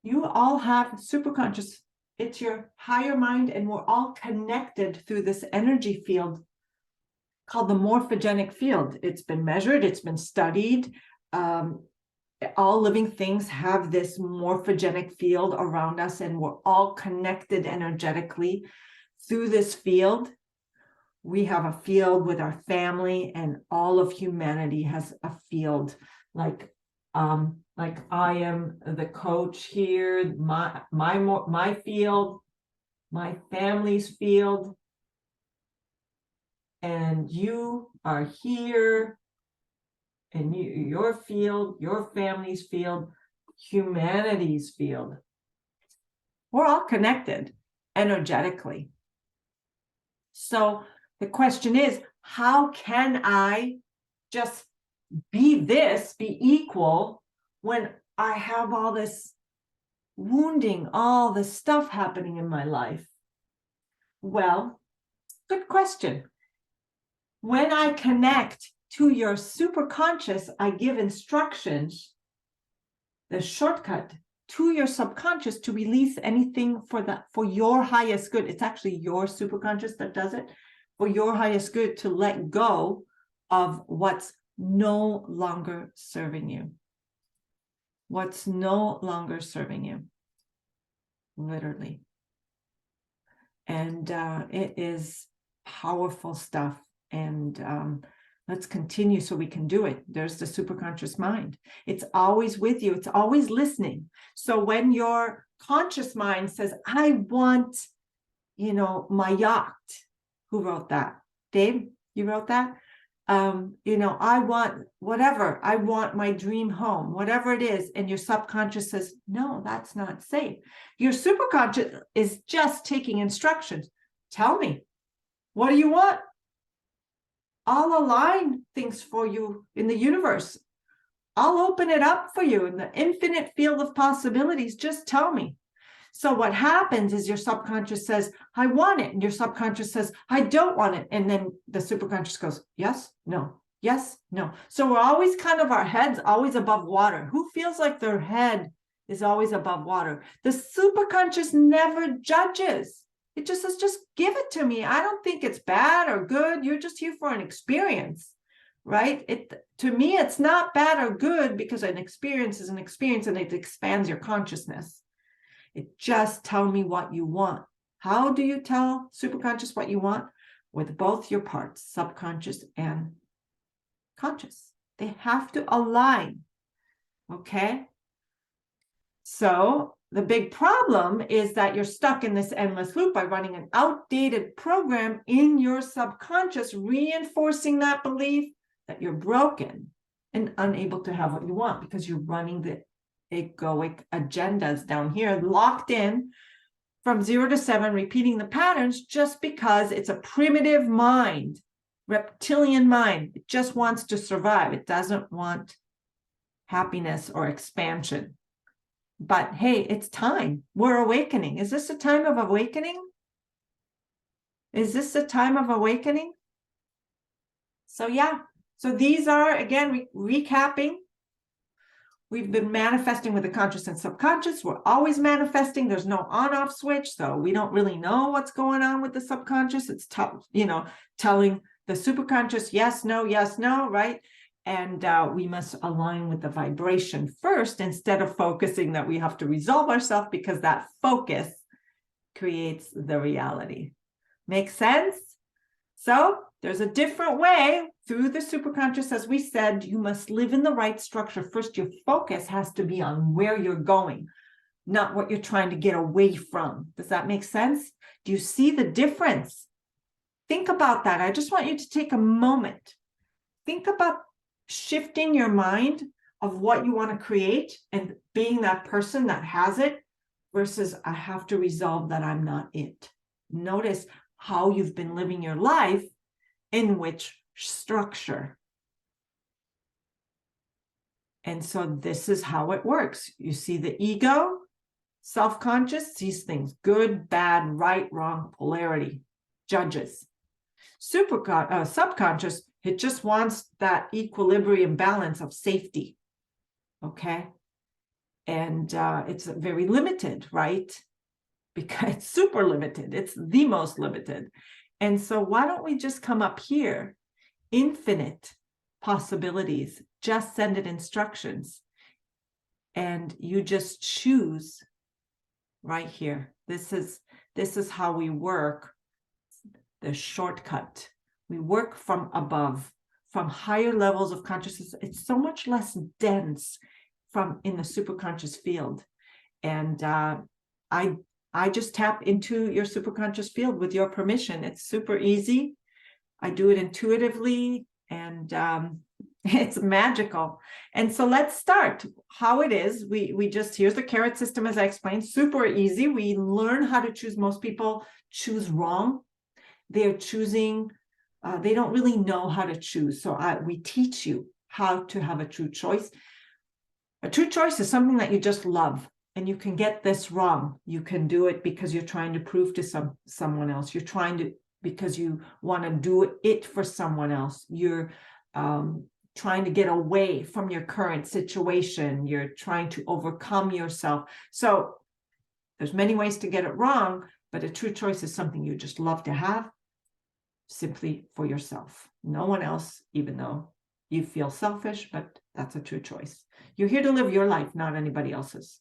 You all have superconscious. It's your higher mind, and we're all connected through this energy field called the morphogenic field. It's been measured, it's been studied. All living things have this morphogenic field around us, and we're all connected energetically through this field. We have a field with our family, and all of humanity has a field. Like I am the coach here, my field, my family's field, and you are here, and your field, your family's field, humanity's field. We're all connected energetically. So the question is, how can I just be equal when I have all this wounding, all this stuff happening in my life? Well, good question. When I connect to your superconscious, I give instructions, the shortcut to your subconscious to release anything for your highest good. It's actually your superconscious that does it, for your highest good, to let go of what's no longer serving you. What's no longer serving you, literally. And it is powerful stuff. And let's continue so we can do it. There's the superconscious mind. It's always with you. It's always listening. So when your conscious mind says, I want, my yacht. Who wrote that? Dave, you wrote that? I want whatever. I want my dream home, whatever it is. And your subconscious says, no, that's not safe. Your superconscious is just taking instructions. Tell me, what do you want? I'll align things for you in the universe. I'll open it up for you in the infinite field of possibilities. Just tell me. So what happens is your subconscious says, I want it. And your subconscious says, I don't want it. And then the superconscious goes, yes, no, yes, no. So we're always our head's always above water. Who feels like their head is always above water? The superconscious never judges. It just says, just give it to me. I don't think it's bad or good. You're just here for an experience, right? To me, it's not bad or good, because an experience is an experience and it expands your consciousness. It just tell me what you want. How do you tell superconscious what you want? With both your parts, subconscious and conscious. They have to align, okay? So the big problem is that you're stuck in this endless loop by running an outdated program in your subconscious, reinforcing that belief that you're broken and unable to have what you want, because you're running the egoic agendas down here, locked in from 0 to 7, repeating the patterns just because it's a primitive mind, reptilian mind. It just wants to survive. It doesn't want happiness, or expansion. But hey, it's time. We're awakening. Is this a time of awakening? Is this a time of awakening? So yeah, so these are, again, recapping. We've been manifesting with the conscious and subconscious. We're always manifesting. There's no on-off switch, so we don't really know what's going on with the subconscious. It's tough, telling the superconscious yes, no, right? And we must align with the vibration first instead of focusing that we have to resolve ourselves, because that focus creates the reality. Make sense? So there's a different way through the superconscious. As we said, you must live in the right structure. First, your focus has to be on where you're going, not what you're trying to get away from. Does that make sense? Do you see the difference? Think about that. I just want you to take a moment. Think about shifting your mind of what you want to create and being that person that has it versus I have to resolve that I'm not it. Notice how you've been living your life, in which structure. And so this is how it works. You see the ego, self-conscious, sees things good, bad, right, wrong, polarity, judges. Subconscious, it just wants that equilibrium balance of safety. Okay. And it's very limited, right? Because it's super limited. It's the most limited. And so why don't we just come up here? Infinite possibilities. Just send it instructions. And you just choose right here. This is how we work. The shortcut. We work from above, from higher levels of consciousness. It's so much less dense from in the superconscious field. And I just tap into your superconscious field with your permission. It's super easy. I do it intuitively, and it's magical. And so let's start. How it is, we just, here's the carrot system as I explained, super easy. We learn how to choose. Most people choose wrong. They're choosing, they don't really know how to choose. So we teach you how to have a true choice. A true choice is something that you just love. And you can get this wrong. You can do it because you're trying to prove to someone else. You're trying to, because you want to do it for someone else. You're trying to get away from your current situation. You're trying to overcome yourself. So there's many ways to get it wrong, but a true choice is something you just love to have simply for yourself. No one else, even though you feel selfish, but that's a true choice. You're here to live your life, not anybody else's.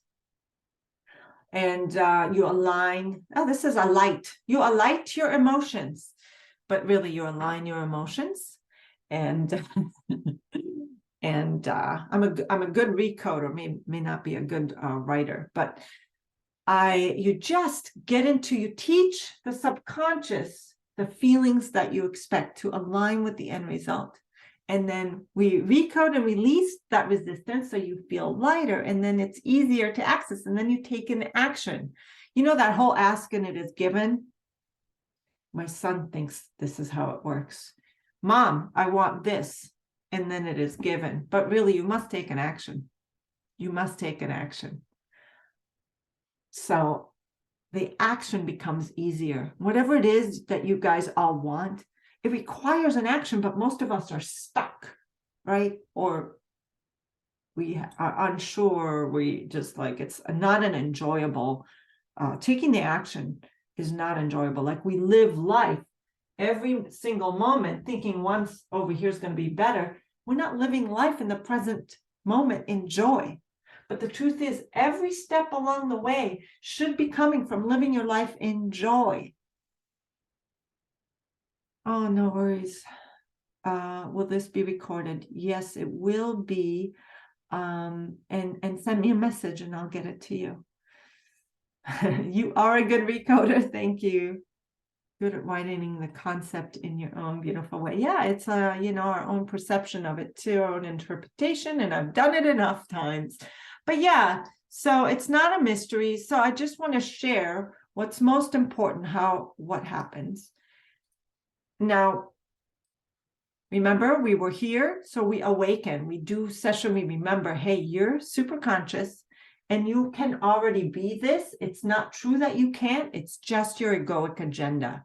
And you align, this is a light. You alight your emotions, but really you align your emotions. And and I'm a good recoder, may not be a good writer, but you just get into, you teach the subconscious the feelings that you expect to align with the end result. And then we recode and release that resistance so you feel lighter, and then it's easier to access, and then you take an action. You know that whole ask and it is given? My son thinks this is how it works. Mom, I want this, and then it is given. But really, you must take an action. You must take an action. So the action becomes easier. Whatever it is that you guys all want, it requires an action, but most of us are stuck, right? Or we are unsure. We just like, it's not an enjoyable, taking the action is not enjoyable. Like we live life every single moment thinking once over here is going to be better. We're not living life in the present moment in joy. But the truth is, every step along the way should be coming from living your life in joy. Oh, no worries. Will this be recorded? Yes, it will be. And send me a message and I'll get it to you. You are a good recoder. Thank you. Good at widening the concept in your own beautiful way. Yeah, it's our own perception of it too, our own interpretation, and I've done it enough times. But yeah, so it's not a mystery. So I just want to share what's most important, what happens. Now, Remember, we were here, so we awaken. We do session, we remember, hey, you're super conscious and you can already be this. It's not true that you can't, it's just your egoic agenda.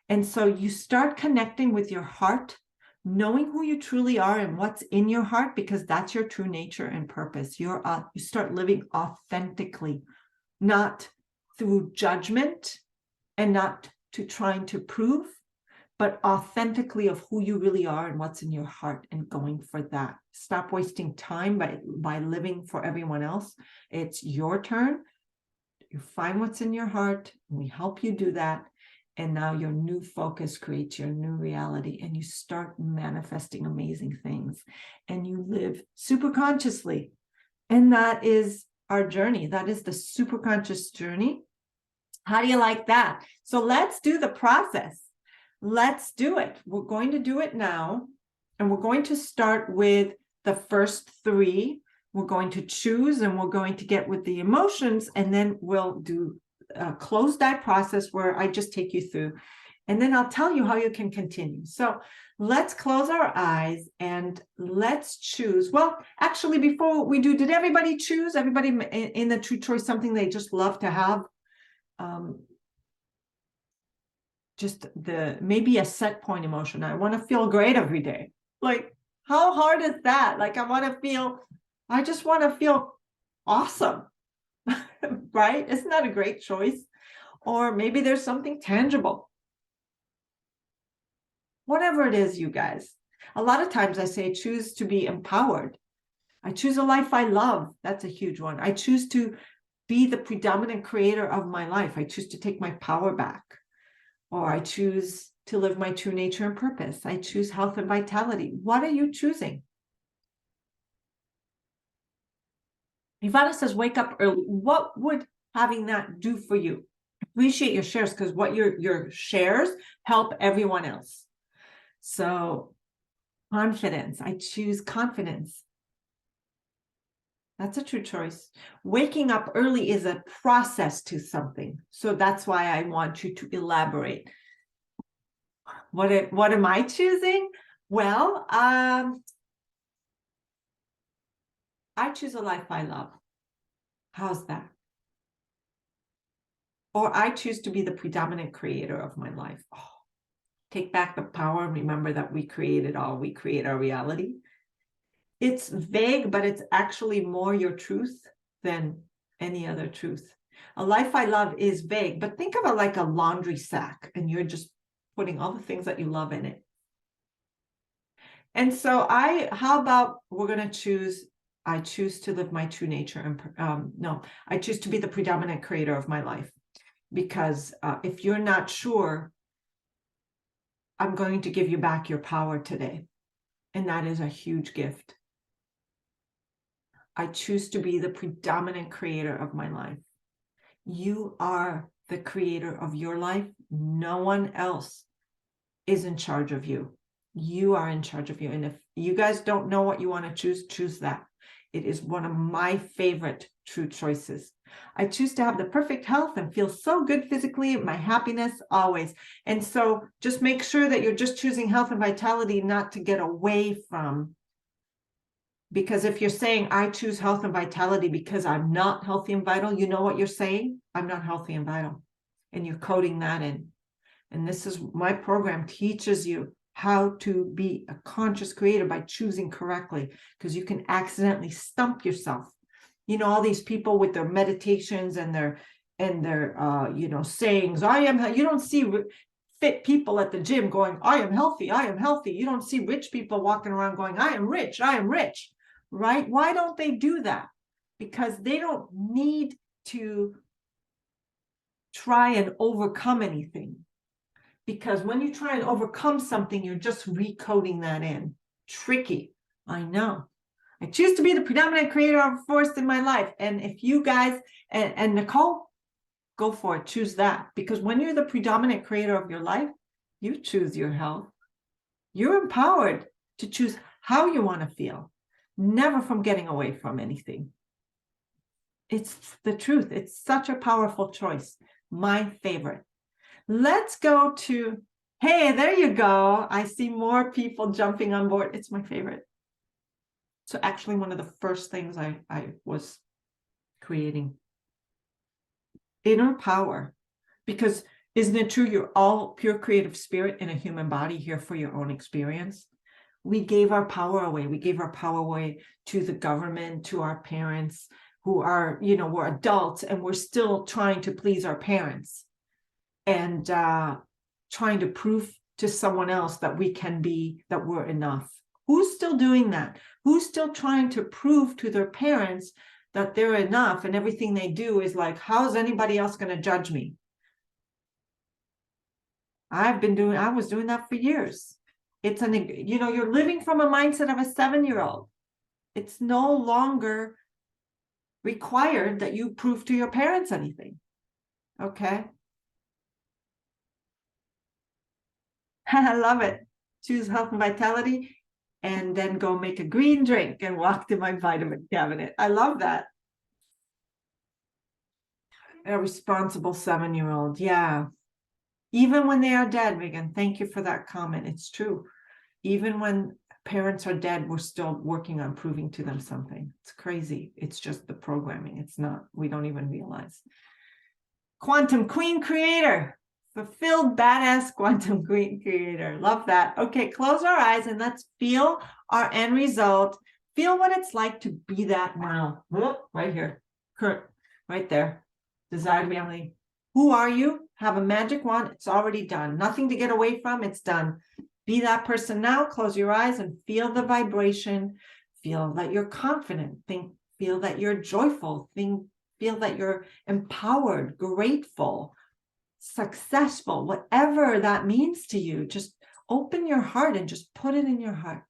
And so you start connecting with your heart, knowing who you truly are and what's in your heart, because that's your true nature and purpose. You start living authentically, not through judgment and not to trying to prove, but authentically of who you really are and what's in your heart, and going for that. Stop wasting time by living for everyone else. It's your turn. You find what's in your heart, and we help you do that. And now your new focus creates your new reality, and you start manifesting amazing things, and you live super consciously. And that is our journey. That is the super conscious journey. How do you like that? So let's do the process. Let's do it. We're going to do it now. And we're going to start with the first 3. We're going to choose, and we're going to get with the emotions, and then we'll do a closed eye process where I just take you through, and then I'll tell you how you can continue. So let's close our eyes and let's choose. Well, actually, before we do, did everybody choose? Everybody in the true choice, something they just love to have? Just maybe a set point emotion. I want to feel great every day. Like, how hard is that? Like, I just want to feel awesome. Right? Isn't that a great choice? Or maybe there's something tangible. Whatever it is, you guys. A lot of times I say choose to be empowered. I choose a life I love. That's a huge one. I choose to be the predominant creator of my life. I choose to take my power back. Or I choose to live my true nature and purpose. I choose health and vitality. What are you choosing? Ivana says, wake up early. What would having that do for you? Appreciate your shares, because what your shares help everyone else. So confidence. I choose confidence. That's a true choice. Waking up early is a process to something. So that's why I want you to elaborate. What am I choosing? Well, I choose a life I love. How's that? Or I choose to be the predominant creator of my life. Oh, take back the power and remember that we create it all. We create our reality. It's vague, but it's actually more your truth than any other truth. A life I love is vague, but think of it like a laundry sack, and you're just putting all the things that you love in it. And so how about we're going to choose, I choose to live my true nature. And I choose to be the predominant creator of my life. Because if you're not sure, I'm going to give you back your power today. And that is a huge gift. I choose to be the predominant creator of my life. You are the creator of your life. No one else is in charge of you. You are in charge of you. And if you guys don't know what you want to choose that. It is one of my favorite true choices. I choose to have the perfect health and feel so good physically, my happiness always. And so just make sure that you're just choosing health and vitality, not to get away from. Because if you're saying, I choose health and vitality because I'm not healthy and vital, you know what you're saying? I'm not healthy and vital. And you're coding that in. And this is my program teaches you how to be a conscious creator by choosing correctly, because you can accidentally stump yourself. You know, all these people with their meditations and their sayings, you don't see fit people at the gym going, I am healthy, I am healthy. You don't see rich people walking around going, I am rich, right? Why don't they do that? Because they don't need to try and overcome anything. Because when you try and overcome something, you're just recoding that in. Tricky, I know. I choose to be the predominant creator of force in my life. And if you guys, and Nicole, go for it, choose that. Because when you're the predominant creator of your life, you choose your health. You're empowered to choose how you want to feel, never from getting away from anything. It's the truth. It's such a powerful choice. My favorite. Let's go to Hey, there you go. I see more people jumping on board. It's my favorite. So actually one of the first things I was creating. Inner power. Because isn't it true? You're all pure creative spirit in a human body here for your own experience. We gave our power away. We gave our power away to the government, to our parents who are, we're adults and we're still trying to please our parents and trying to prove to someone else that we can be, that we're enough. Who's still doing that? Who's still trying to prove to their parents that they're enough and everything they do is like, how's anybody else going to judge me? I was doing that for years. It's you're living from a mindset of a 7-year-old. It's no longer required that you prove to your parents anything. Okay. I love it. Choose health and vitality and then go make a green drink and walk to my vitamin cabinet. I love that. A responsible 7-year-old. Yeah. Even when they are dead, Megan, thank you for that comment. It's true. Even when parents are dead, we're still working on proving to them something. It's crazy. It's just the programming. It's not, we don't even realize. Quantum Queen Creator. Fulfilled badass quantum queen creator. Love that. Okay, close our eyes and let's feel our end result. Feel what it's like to be that now. Right here. Kurt, right there. Desired reality. Who are you? Have a magic wand. It's already done. Nothing to get away from. It's done. Be that person now. Close your eyes and feel the vibration. Feel that you're confident. Feel that you're joyful. Feel that you're empowered, grateful, successful, whatever that means to you. Just open your heart and just put it in your heart.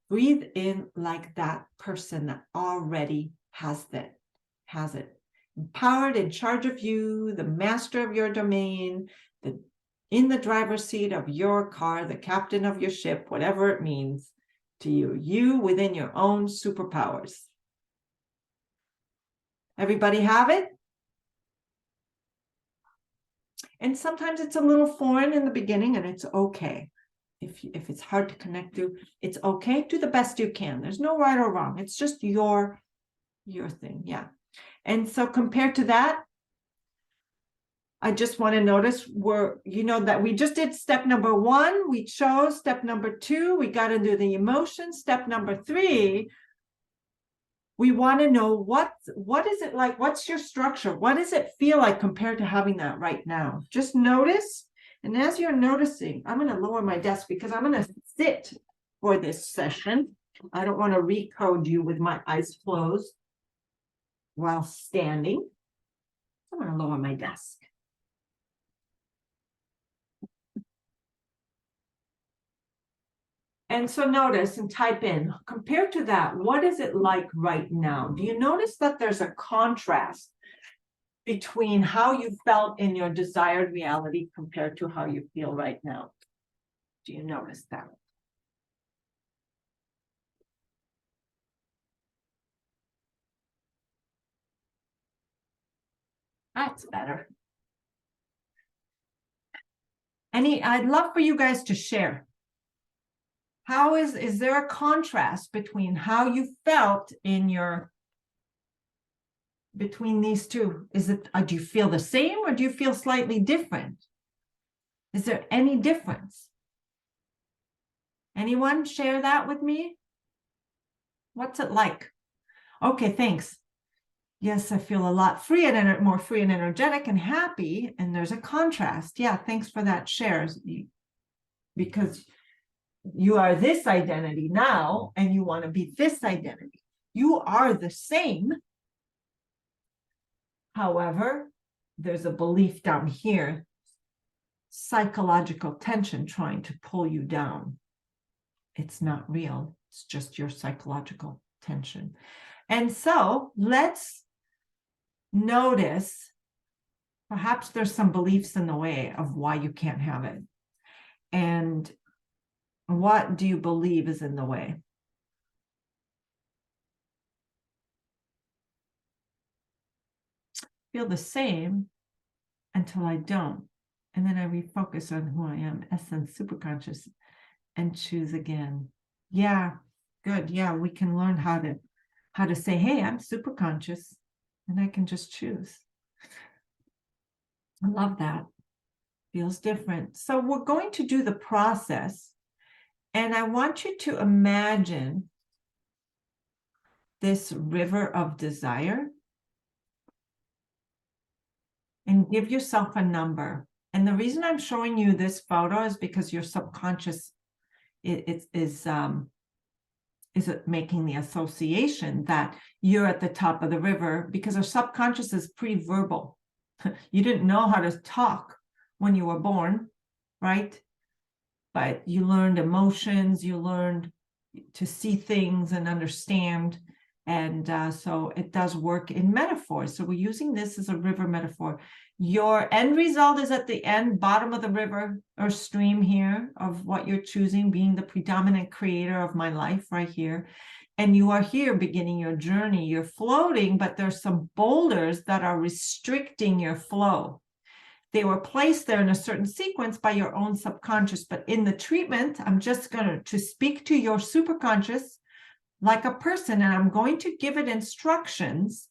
Breathe in like that person that already has it. Empowered, in charge of you, the master of your domain, in the driver's seat of your car, the captain of your ship, whatever it means to you, you within your own superpowers. Everybody have it? And sometimes it's a little foreign in the beginning and it's okay. If it's hard to connect to, it's okay. Do the best you can. There's no right or wrong. It's just your thing. Yeah. And so compared to that, I just want to notice that we just did step number 1. We chose step number 2. We got into the emotion. Step number 3, we want to know what is it like? What's your structure? What does it feel like compared to having that right now? Just notice. And as you're noticing, I'm going to lower my desk because I'm going to sit for this session. I don't want to recode you with my eyes closed while standing. I'm going to lower my desk. And so notice and type in, compared to that, what is it like right now? Do you notice that there's a contrast between how you felt in your desired reality compared to how you feel right now? Do you notice that? That's better. I'd love for you guys to share. How is there a contrast between how you felt between these two? Do you feel the same or do you feel slightly different? Is there any difference? Anyone share that with me? What's it like? Okay, thanks. Yes, I feel a lot more free and energetic and happy. And there's a contrast. Yeah, thanks for that share. Because you are this identity now and you want to be this identity. You are the same. However, there's a belief down here, psychological tension trying to pull you down. It's not real. It's just your psychological tension. And so let's notice, perhaps there's some beliefs in the way of why you can't have it. And what do you believe is in the way? Feel the same until I don't. And then I refocus on who I am, essence, superconscious, and choose again. Yeah, good. Yeah, we can learn how to say, hey, I'm superconscious, and I can just choose. I love that. Feels different. So we're going to do the process, and I want you to imagine this river of desire and give yourself a number. And the reason I'm showing you this photo is because your subconscious is making the association that you're at the top of the river, because our subconscious is pretty verbal. You didn't know how to talk when you were born, right? But you learned emotions, you learned to see things and understand. And so it does work in metaphors. So we're using this as a river metaphor. Your end result is at the end, bottom of the river or stream here of what you're choosing, being the predominant creator of my life right here. And you are here beginning your journey. You're floating, but there's some boulders that are restricting your flow. They were placed there in a certain sequence by your own subconscious. But in the treatment, I'm just going to speak to your superconscious like a person, and I'm going to give it instructions,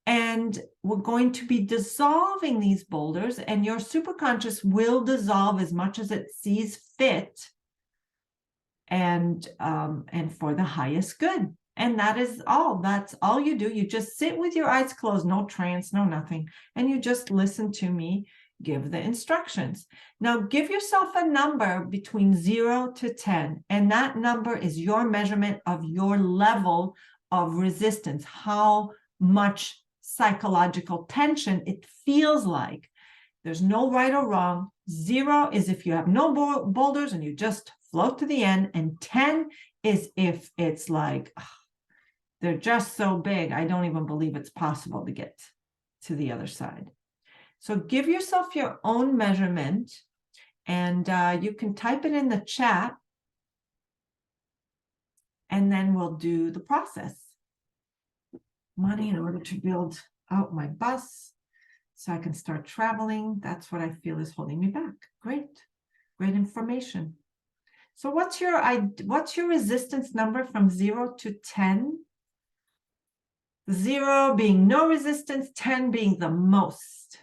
and we're going to be dissolving these boulders, and your superconscious will dissolve as much as it sees fit, and for the highest good. And that is all. That's all you do. You just sit with your eyes closed, no trance, no nothing, and you just listen to me give the instructions. Now give yourself a number between 0 to 10, and that number is your measurement of your level of resistance, how much psychological tension it feels like. There's no right or wrong. 0 is if you have no boulders and you just float to the end, and 10 is if it's like, oh, they're just so big, I don't even believe it's possible to get to the other side. So give yourself your own measurement, and you can type it in the chat, and then we'll do the process. Money in order to build out my bus so I can start traveling. That's what I feel is holding me back. Great, great information. So what's your resistance number from 0 to 10? 0 being no resistance, 10 being the most.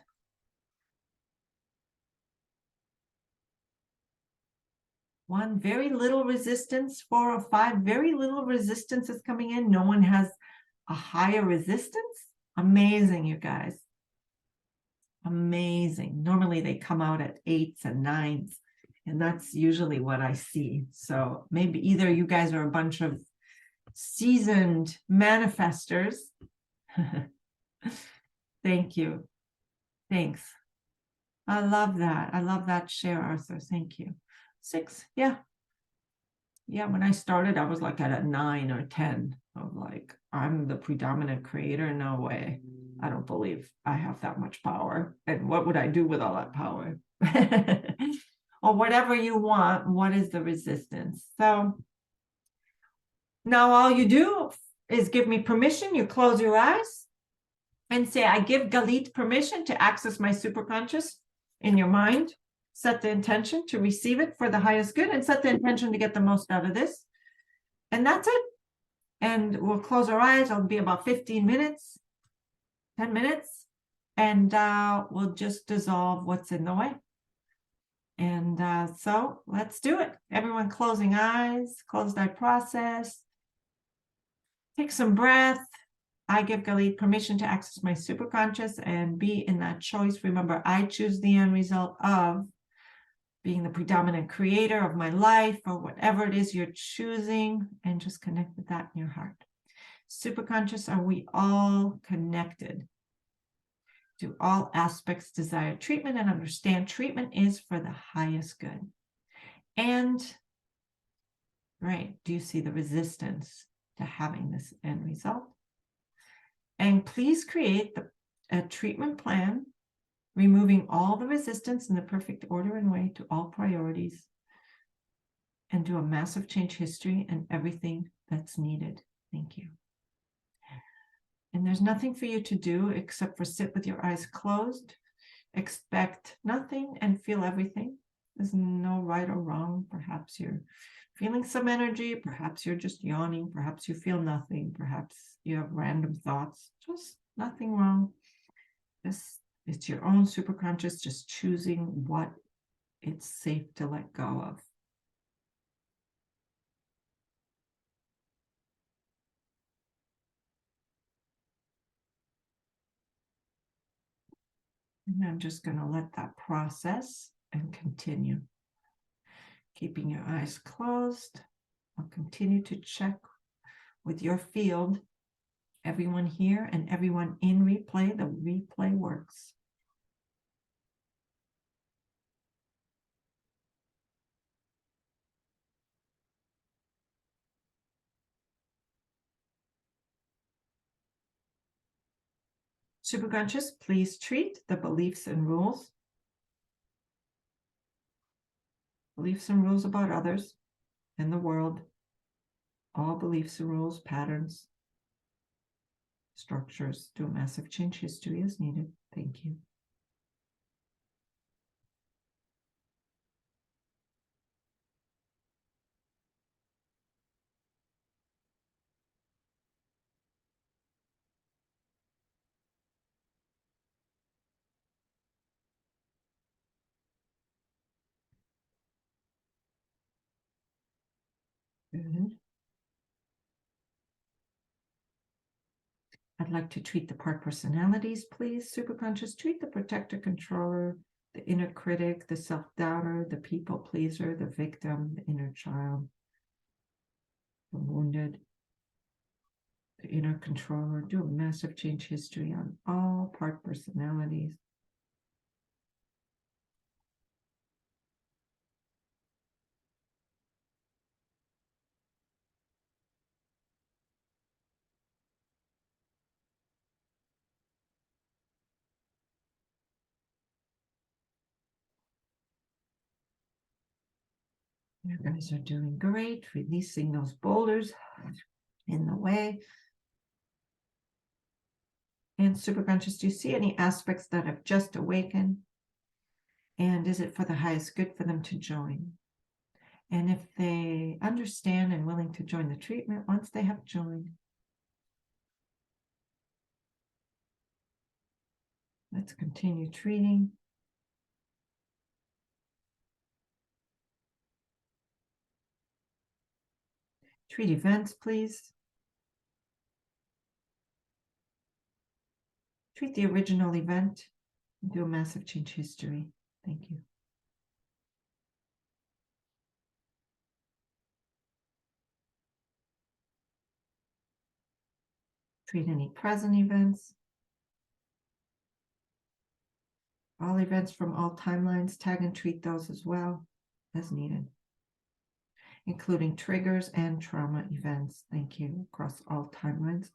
1, very little resistance. 4 or 5, very little resistance is coming in. No one has a higher resistance. Amazing, you guys. Amazing. Normally they come out at 8s and 9s, and that's usually what I see. So maybe either you guys are a bunch of seasoned manifestors. Thank you. Thanks. I love that. I love that share, Arthur. Thank you. 6, yeah. Yeah, when I started, I was like at a 9 or 10 of like, I'm the predominant creator. No way. I don't believe I have that much power. And what would I do with all that power? Or whatever you want, what is the resistance? So now all you do is give me permission. You close your eyes and say, I give Galit permission to access my superconscious in your mind. Set the intention to receive it for the highest good, and set the intention to get the most out of this. And that's it. And we'll close our eyes. It'll be about 15 minutes, 10 minutes, and we'll just dissolve what's in the way. And so let's do it. Everyone closing eyes, closed eye process. Take some breath. I give Galit permission to access my superconscious and be in that choice. Remember, I choose the end result of being the predominant creator of my life, or whatever it is you're choosing, and just connect with that in your heart. Superconscious, are we all connected? Do all aspects desire treatment, and understand treatment is for the highest good? And, right, do you see the resistance to having this end result? And please create a treatment plan, removing all the resistance in the perfect order and way to all priorities, and do a massive change history and everything that's needed. Thank you. And there's nothing for you to do except for sit with your eyes closed. Expect nothing and feel everything. There's no right or wrong. Perhaps you're feeling some energy. Perhaps you're just yawning. Perhaps you feel nothing. Perhaps you have random thoughts. Just nothing wrong. It's your own superconscious just choosing what it's safe to let go of. And I'm just going to let that process and continue. Keeping your eyes closed, I'll continue to check with your field, everyone here and everyone in replay. The replay works. Superconscious, please treat the beliefs and rules about others and the world, all beliefs and rules, patterns, structures. Do a massive change history as needed. Thank you. Good. I'd like to treat the part personalities, please. Superconscious, treat the protector, controller, the inner critic, the self-doubter, the people pleaser, the victim, the inner child, the wounded, the inner controller. Do a massive change history on all part personalities. You guys are doing great, releasing those boulders in the way. And superconscious, do you see any aspects that have just awakened? And is it for the highest good for them to join? And if they understand and willing to join the treatment, once they have joined, let's continue treating. Treat events, please. Treat the original event. Do a massive change history. Thank you. Treat any present events. All events from all timelines, tag and treat those as well as needed, including triggers and trauma events. Thank you, across all timelines.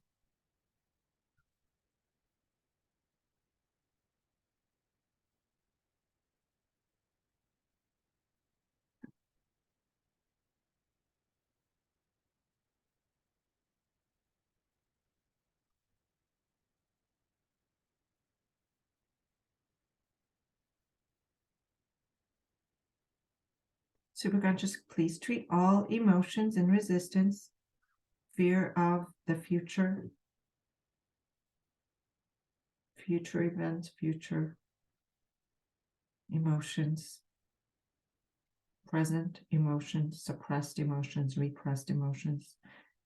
Superconscious, please treat all emotions and resistance, fear of the future, future events, future emotions, present emotions, suppressed emotions, repressed emotions.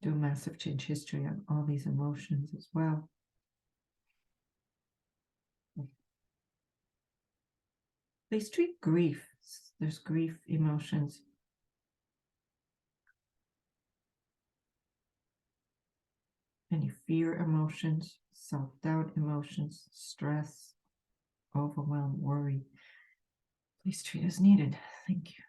Do a massive change history on all these emotions as well. Please treat grief. There's grief emotions. Any fear emotions, self-doubt emotions, stress, overwhelm, worry. Please treat as needed. Thank you.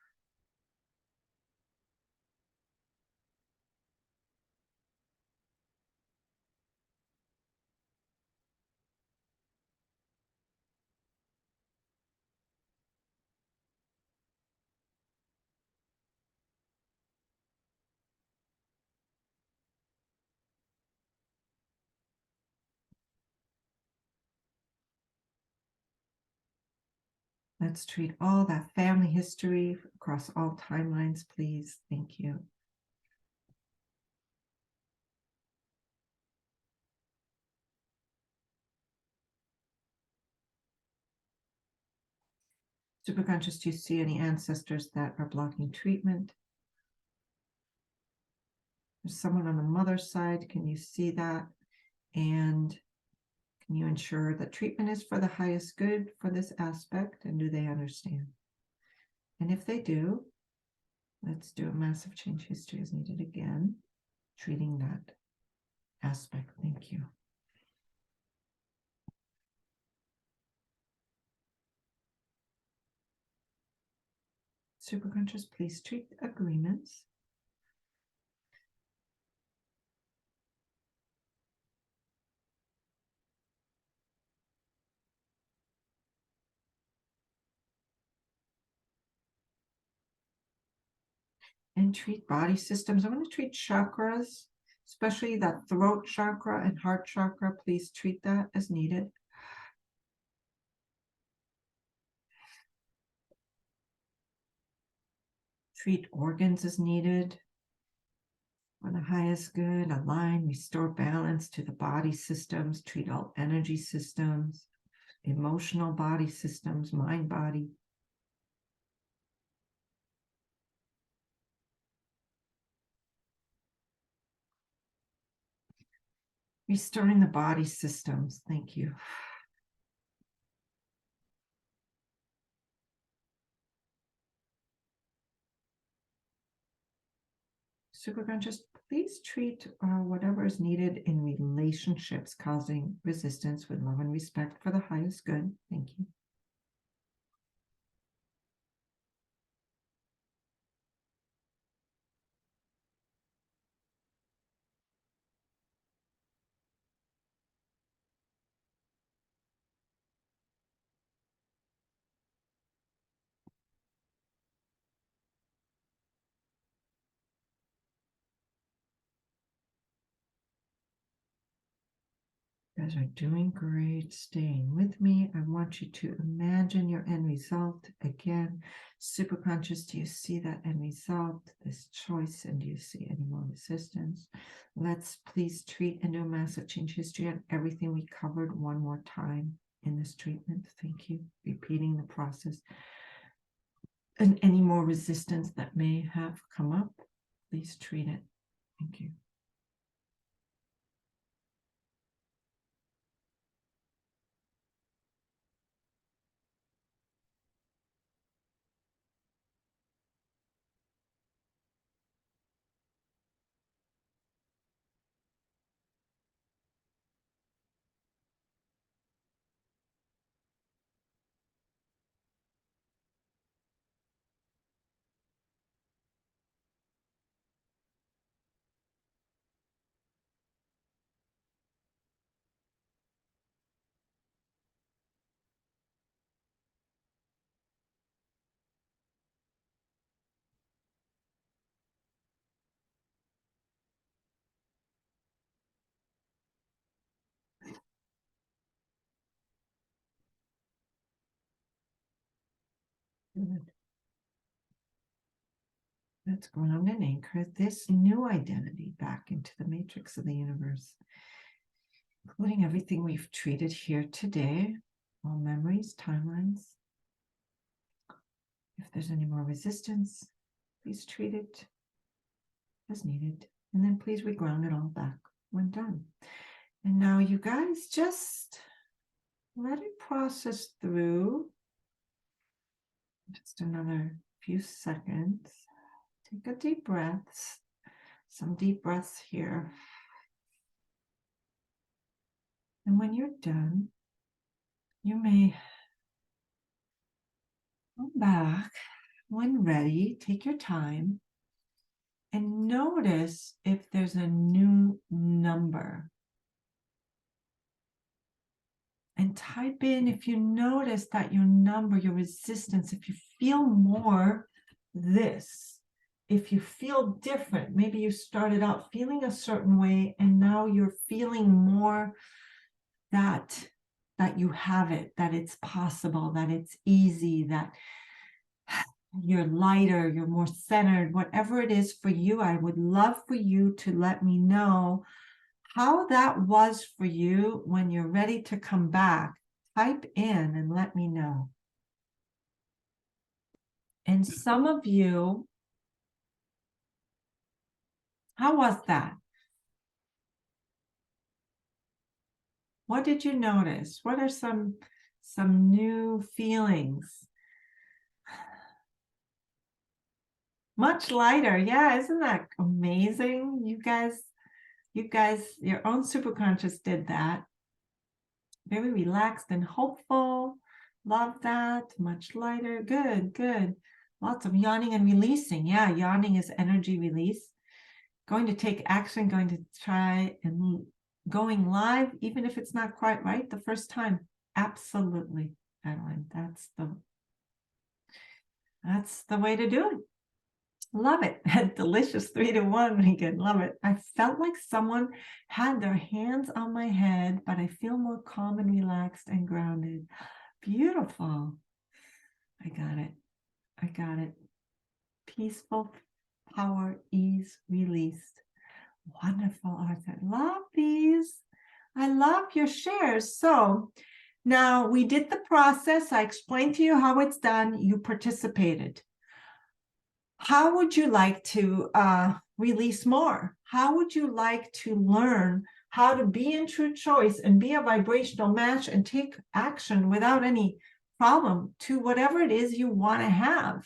Let's treat all that family history across all timelines, please. Thank you. Superconscious, do you see any ancestors that are blocking treatment? There's someone on the mother's side. Can you see that? And can you ensure that treatment is for the highest good for this aspect? And do they understand? And if they do, let's do a massive change history as needed again, treating that aspect. Thank you. Superconscious, please treat agreements. And treat body systems. I want to treat chakras, especially that throat chakra and heart chakra. Please treat that as needed. Treat organs as needed. For the highest good, align, restore balance to the body systems, treat all energy systems, emotional body systems, mind, body. Restoring the body systems. Thank you. Superconscious, please treat whatever is needed in relationships causing resistance with love and respect for the highest good. Thank you. You guys are doing great, staying with me. I want you to imagine your end result again. Superconscious, do you see that end result, this choice, and do you see any more resistance? Let's please treat and do a massive change history on everything we covered one more time in this treatment. Thank you. Repeating the process. And any more resistance that may have come up, please treat it. Thank you. Good. That's going on and anchor this new identity back into the matrix of the universe, including everything we've treated here today, all memories, timelines. If there's any more resistance, please treat it as needed. And then please reground it all back when done. And now you guys just let it process through. Just another few seconds. Take a deep breath. Some deep breaths here. And when you're done, you may come back when ready. Take your time and notice if there's a new number. And type in if you notice that your number, your resistance, if you feel more this, if you feel different, maybe you started out feeling a certain way and now you're feeling more that that you have it, that it's possible, that it's easy, that you're lighter, you're more centered, whatever it is for you. I would love for you to let me know how that was for you. When you're ready to come back, type in and let me know. And some of you, how was that? What did you notice? What are some new feelings? Much lighter. Yeah, isn't that amazing? You guys, your own superconscious did that. Very relaxed and hopeful. Love that. Much lighter. Good, good. Lots of yawning and releasing. Yeah, yawning is energy release. Going to take action, going to try and going live, even if it's not quite right the first time. Absolutely, Adeline. That's the way to do it. Love it. Delicious 3-to-1. Regan. Love it. I felt like someone had their hands on my head, but I feel more calm and relaxed and grounded. Beautiful. I got it. I got it. Peaceful, power, ease, released. Wonderful, Arthur. Love these. I love your shares. So now we did the process. I explained to you how it's done. You participated. How would you like to release more? How would you like to learn how to be in true choice and be a vibrational match and take action without any problem to whatever it is you want to have?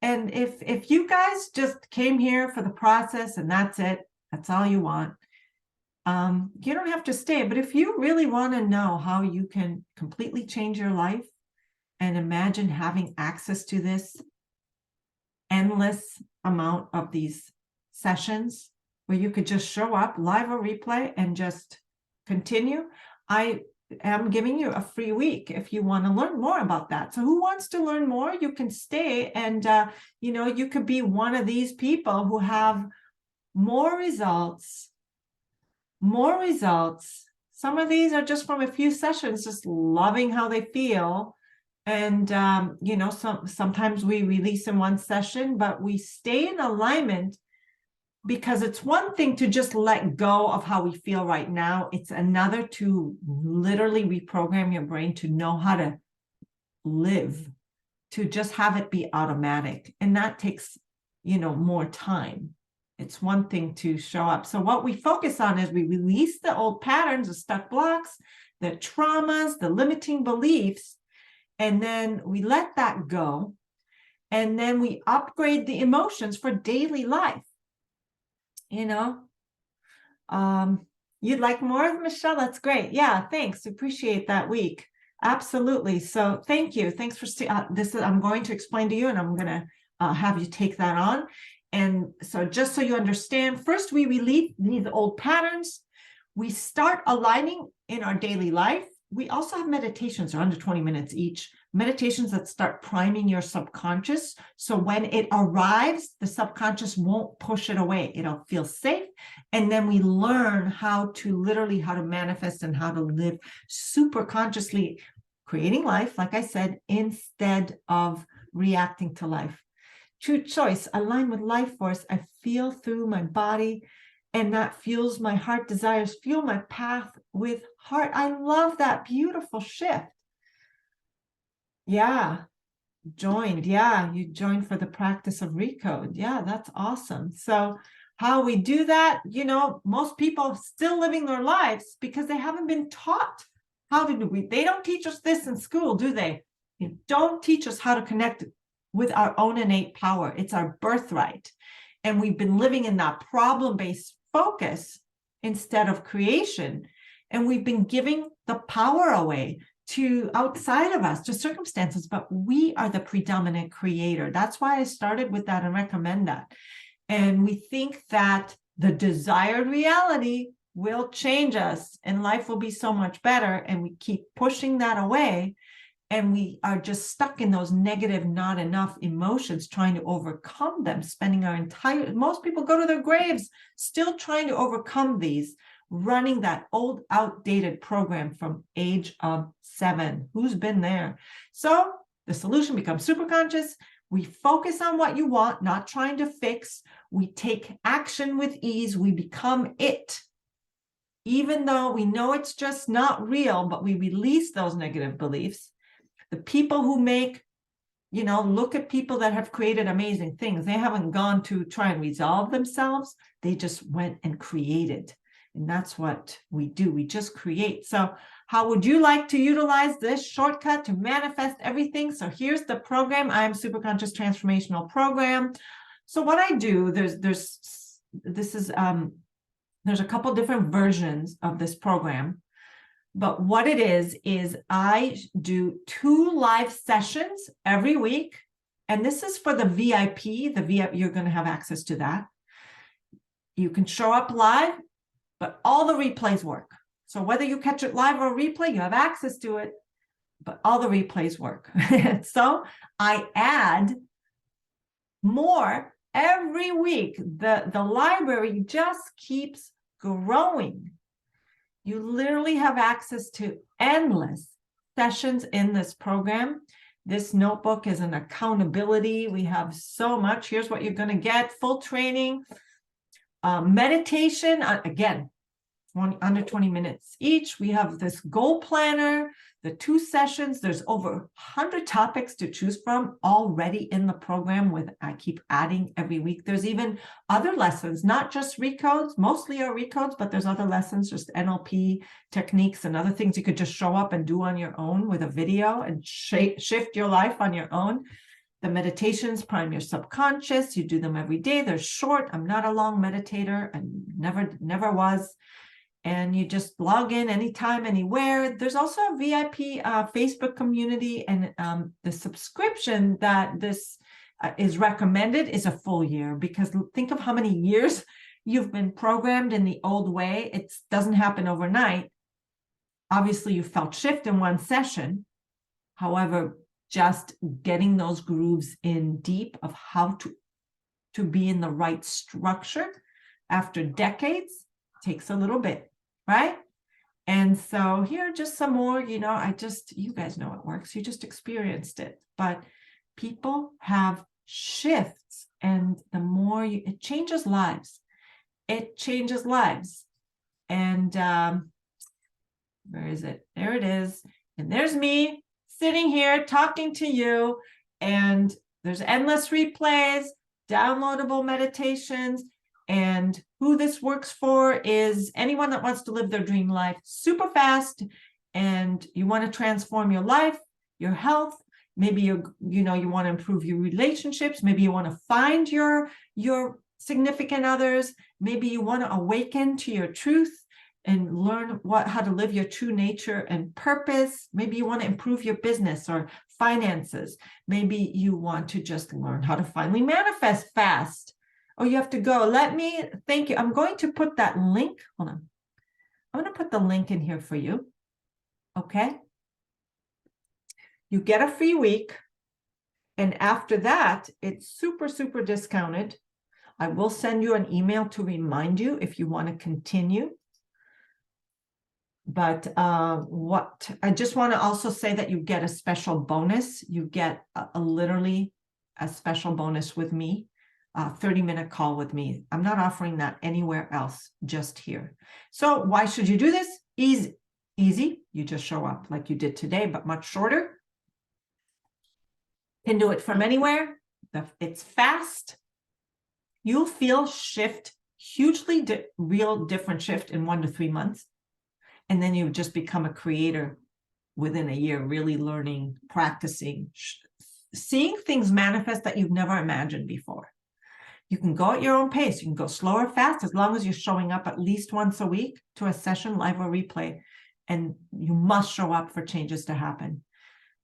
And if you guys just came here for the process and that's it, that's all you want, you don't have to stay. But if you really want to know how you can completely change your life and imagine having access to this endless amount of these sessions where you could just show up live or replay and just continue, I am giving you a free week if you want to learn more about that. So who wants to learn more? You can stay and you could be one of these people who have more results. Some of these are just from a few sessions, just loving how they feel. And, sometimes we release in one session, but we stay in alignment, because it's one thing to just let go of how we feel right now. It's another to literally reprogram your brain to know how to live, to just have it be automatic. And that takes, more time. It's one thing to show up. So what we focus on is we release the old patterns, the stuck blocks, the traumas, the limiting beliefs, and then we let that go. And then we upgrade the emotions for daily life. You'd like more, Michelle? That's great. Yeah, thanks. Appreciate that week. Absolutely. So thank you. Thanks for this. I'm going to explain to you, and I'm going to have you take that on. And so just so you understand, first we release these old patterns. We start aligning in our daily life. We also have meditations, they're under 20 minutes each, meditations that start priming your subconscious. So when it arrives, the subconscious won't push it away. It'll feel safe. And then we learn how to manifest and how to live super consciously, creating life, like I said, instead of reacting to life. True choice, align with life force. I feel through my body, and that fuels my heart desires, fuel my path with heart. I love that beautiful shift. Yeah, joined. Yeah, you joined for the practice of Recode. Yeah, that's awesome. So how we do that, most people still living their lives because they haven't been taught how to do it. They don't teach us this in school, do they? They don't teach us how to connect with our own innate power. It's our birthright. And we've been living in that problem-based focus instead of creation. And we've been giving the power away to outside of us, to circumstances, but we are the predominant creator. That's why I started with that and recommend that. And we think that the desired reality will change us and life will be so much better. And we keep pushing that away. And we are just stuck in those negative, not enough emotions, trying to overcome them, spending most people go to their graves still trying to overcome these, running that old outdated program from age of 7. Who's been there? So the solution becomes super conscious. We focus on what you want, not trying to fix. We take action with ease. We become it. Even though we know it's just not real, but we release those negative beliefs. The people who make, look at people that have created amazing things. They haven't gone to try and resolve themselves. They just went and created. And that's what we do. We just create. So how would you like to utilize this shortcut to manifest everything? So here's the program. I'm Super Conscious Transformational Program. So what I do, there's a couple different versions of this program. But what it is I do 2 live sessions every week. And this is for the VIP. You're going to have access to that. You can show up live, but all the replays work. So whether you catch it live or replay, you have access to it, but all the replays work. So I add more every week. The library just keeps growing. You literally have access to endless sessions in this program. This notebook is an accountability. We have so much. Here's what you're going to get. Full training, meditation, again, under 20 minutes each. We have this goal planner, the 2 sessions. There's over 100 topics to choose from already in the program. I keep adding every week. There's even other lessons, not just recodes, mostly are recodes, but there's other lessons, just NLP techniques and other things you could just show up and do on your own with a video and shift your life on your own. The meditations prime your subconscious. You do them every day. They're short. I'm not a long meditator and never was. And you just log in anytime, anywhere. There's also a VIP Facebook community, and the subscription that this is recommended is a full year, because think of how many years you've been programmed in the old way. It doesn't happen overnight. Obviously, you felt shift in one session. However, just getting those grooves in deep of how to be in the right structure after decades takes a little bit. Right? And so here are just some more, you guys know it works. You just experienced it. But people have shifts, and the more it changes lives. It changes lives. And where is it? There it is. And there's me sitting here talking to you. And there's endless replays, downloadable meditations. And who this works for is anyone that wants to live their dream life super fast, and you want to transform your life, your health. Maybe you want to improve your relationships. Maybe you want to find your significant others. Maybe you want to awaken to your truth and learn how to live your true nature and purpose. Maybe you want to improve your business or finances. Maybe you want to just learn how to finally manifest fast. Oh, you have to go. Thank you. I'm going to put that link. Hold on. I'm going to put the link in here for you. Okay. You get a free week. And after that, it's super, super discounted. I will send you an email to remind you if you want to continue. But I just want to also say that you get a special bonus. You get literally a special bonus with me. 30-minute call with me. I'm not offering that anywhere else, just here. So why should you do this? Easy. You just show up like you did today, but much shorter. Can do it from anywhere. It's fast. You'll feel shift, hugely real different shift in 1 to 3 months. And then you just become a creator within a year, really learning, practicing, seeing things manifest that you've never imagined before. You can go at your own pace. You can go slow or fast, as long as you're showing up at least once a week to a session, live or replay. And you must show up for changes to happen.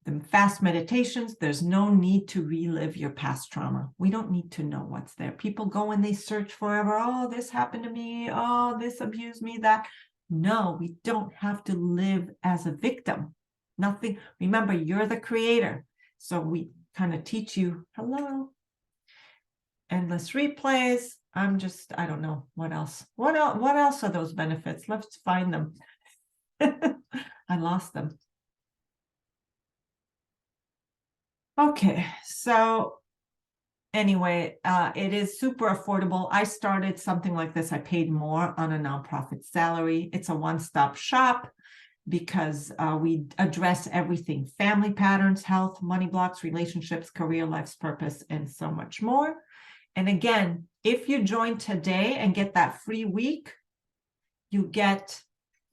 The fast meditations, there's no need to relive your past trauma. We don't need to know what's there. People go and they search forever. Oh, this happened to me. Oh, this abused me, that. No, we don't have to live as a victim. Nothing. Remember, you're the creator. So we kind of teach you, hello. Endless replays, I don't know what else. What else are those benefits? Let's find them. I lost them. Okay, so anyway, it is super affordable. I started something like this. I paid more on a nonprofit salary. It's a one-stop shop because we address everything: family patterns, health, money blocks, relationships, career, life's purpose, and so much more. And again, if you join today and get that free week, you get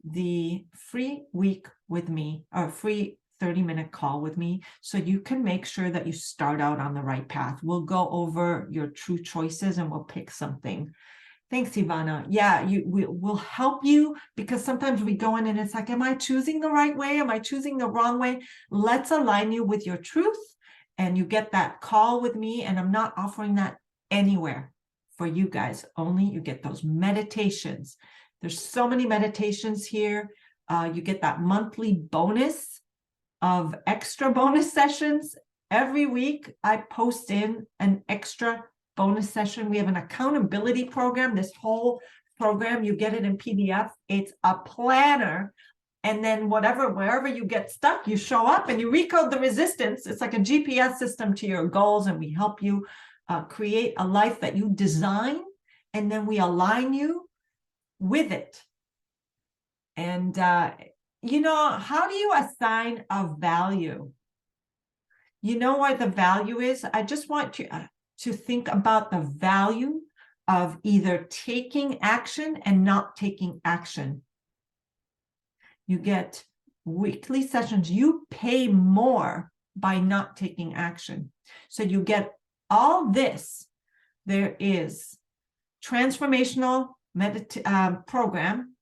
the free week with me, or free 30-minute call with me, so you can make sure that you start out on the right path. We'll go over your true choices and we'll pick something. Thanks, Ivana. Yeah, we'll help you, because sometimes we go in and it's like, am I choosing the right way? Am I choosing the wrong way? Let's align you with your truth, and you get that call with me. And I'm not offering that anywhere for you guys. Only you get those meditations. There's so many meditations here. You get that monthly bonus of extra bonus sessions. Every week I post in an extra bonus session. We have an accountability program. This whole program, you get it in PDF. It's a planner. And then wherever you get stuck, you show up and you recode the resistance. It's like a GPS system to your goals, and we help you create a life that you design, and then we align you with it. And you know, how do you assign a value? You know what the value is? I just want you to think about the value of either taking action and not taking action. You get weekly sessions. You pay more by not taking action. So you get all this. There is transformational program,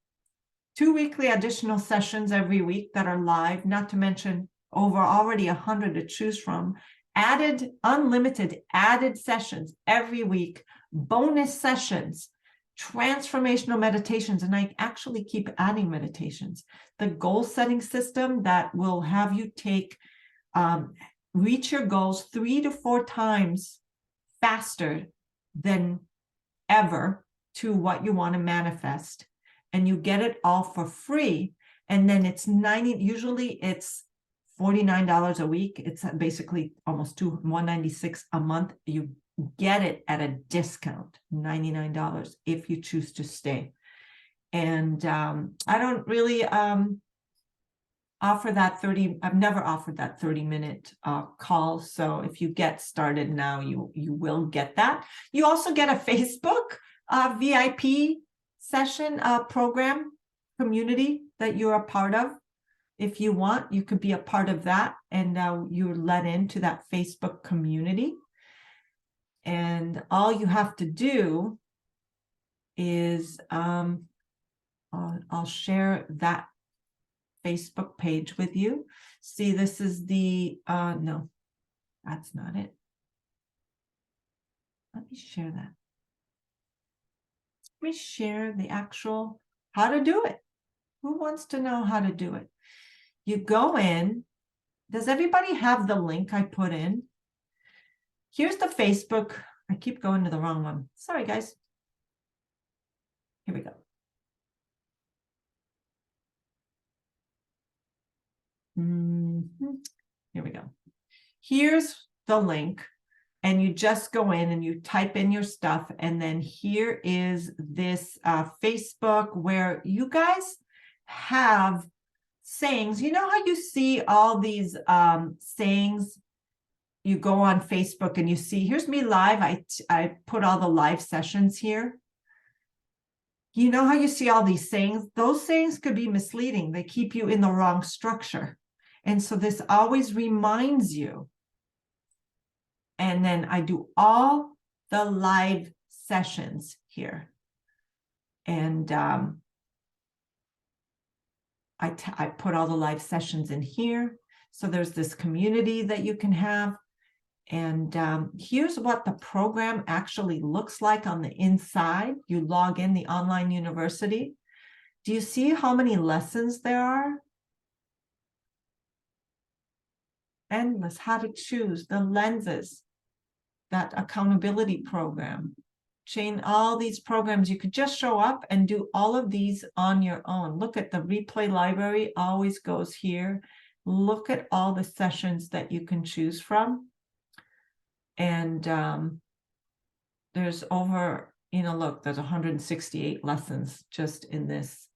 2 weekly additional sessions every week that are live, not to mention over already 100 to choose from, unlimited added sessions every week, bonus sessions, transformational meditations, and I actually keep adding meditations. The goal setting system that will have you reach your goals 3 to 4 times faster than ever to what you want to manifest. And you get it all for free. And then it's usually it's $49 a week. It's basically almost $196 a month. You get it at a discount, $99, if you choose to stay. And I don't really offer that I've never offered that 30-minute call. So if you get started now, you will get that. You also get a Facebook VIP session program community that you're a part of. If you want, you could be a part of that, and you're let into that Facebook community. And all you have to do is I'll share that Facebook page with you. See, this is the no, that's not it. Let me share that. Let me share the actual how to do it. Who wants to know how to do it? You go in. Does everybody have the link I put in? Here's the Facebook. I keep going to the wrong one. Sorry, guys. Here we go. Here we go. Here's the link. And you just go in and you type in your stuff. And then here is this Facebook where you guys have sayings. You know how you see all these sayings? You go on Facebook and you see, here's me live. I put all the live sessions here. You know how you see all these sayings? Those sayings could be misleading. They keep you in the wrong structure. And so this always reminds you. And then I do all the live sessions here. And I put all the live sessions in here. So there's this community that you can have. And here's what the program actually looks like on the inside. You log in the online university. Do you see how many lessons there are? Endless, how to choose, the lenses, that accountability program. chain, all these programs. You could just show up and do all of these on your own. Look at the replay library, always goes here. Look at all the sessions that you can choose from. And there's over, look, there's 168 lessons just in this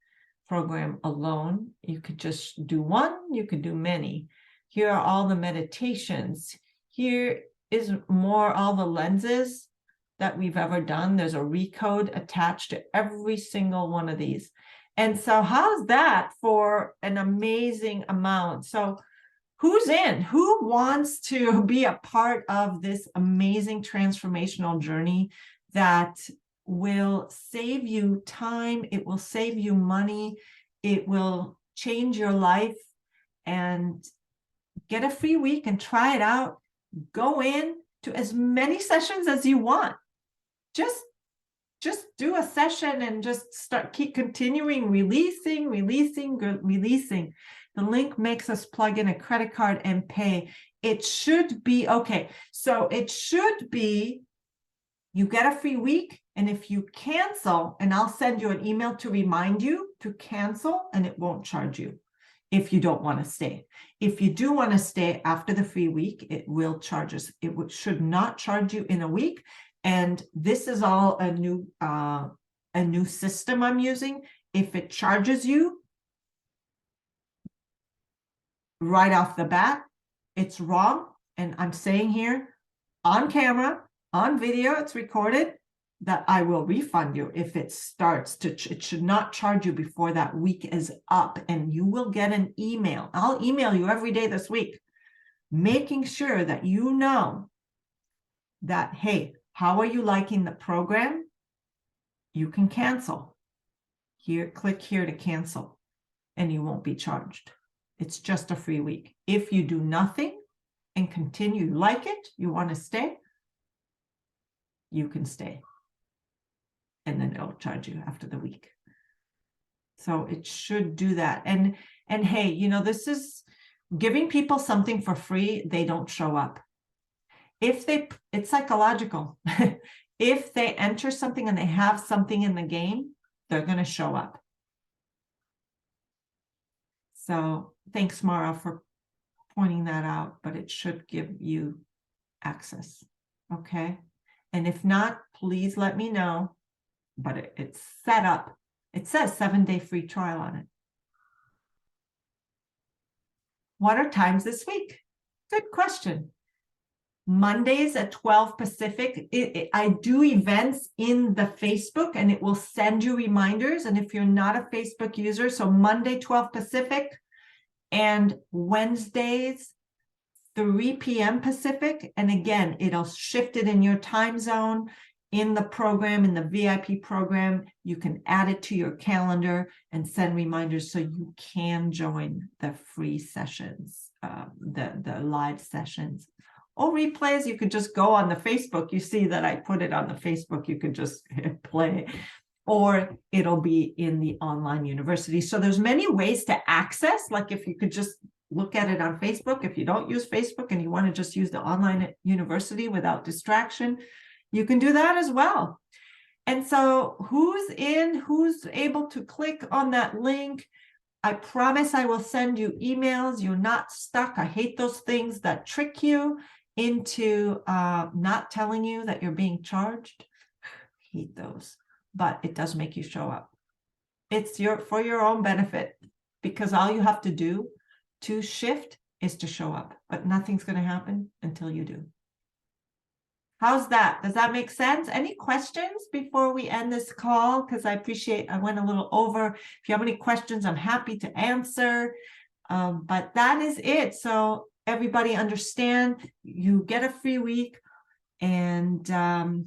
program alone. You could just do one, you could do many. Here are all the meditations. Here is more, all the lenses that we've ever done. There's a recode attached to every single one of these. And so how's that for an amazing amount? So who's in? Who wants to be a part of this amazing transformational journey that will save you time, it will save you money, it will change your life, and get a free week and try it out. Go in to as many sessions as you want. Just do a session and just keep continuing, releasing. The link makes us plug in a credit card and pay. It should be okay. So it should be, you get a free week, and if you cancel, and I'll send you an email to remind you to cancel, and it won't charge you if you don't want to stay. If you do want to stay after the free week, it will charge us. It should not charge you in a week. And this is all a new system I'm using. If it charges you right off the bat, it's wrong. And I'm saying here on camera, on video, it's recorded, that I will refund you if it starts to, it should not charge you before that week is up, and you will get an email. I'll email you every day this week, making sure that you know that, hey, how are you liking the program? You can cancel. Here, click here to cancel, and you won't be charged. It's just a free week. If you do nothing and continue, like it, you want to stay, you can stay. And then it'll charge you after the week. So it should do that. And hey, this is giving people something for free. They don't show up. It's psychological. If they enter something and they have something in the game, they're going to show up. So thanks, Mara, for pointing that out, but it should give you access. Okay. And if not, please let me know. But it's set up. It says 7-day free trial on it. What are times this week? Good question. Mondays at 12 Pacific. I do events in the Facebook, and it will send you reminders. And if you're not a Facebook user, so Monday, 12 Pacific, and Wednesdays, 3 p.m. Pacific. And again, it'll shift it in your time zone. In the program, in the VIP program, you can add it to your calendar and send reminders so you can join the free sessions, the live sessions. Or replays, you could just go on the Facebook. You see that I put it on the Facebook. You could just hit play. Or it'll be in the online university. So there's many ways to access. Like if you could just look at it on Facebook. If you don't use Facebook and you want to just use the online university without distraction, you can do that as well. And so who's able to click on that link? I promise I will send you emails. You're not stuck. I hate those things that trick you into not telling you that you're being charged. I hate those, but it does make you show up. It's for your own benefit, because all you have to do to shift is to show up, but nothing's going to happen until you do. How's that? Does that make sense? Any questions before we end this call? Because I went a little over. If you have any questions, I'm happy to answer. But that is it. So everybody understand, you get a free week, and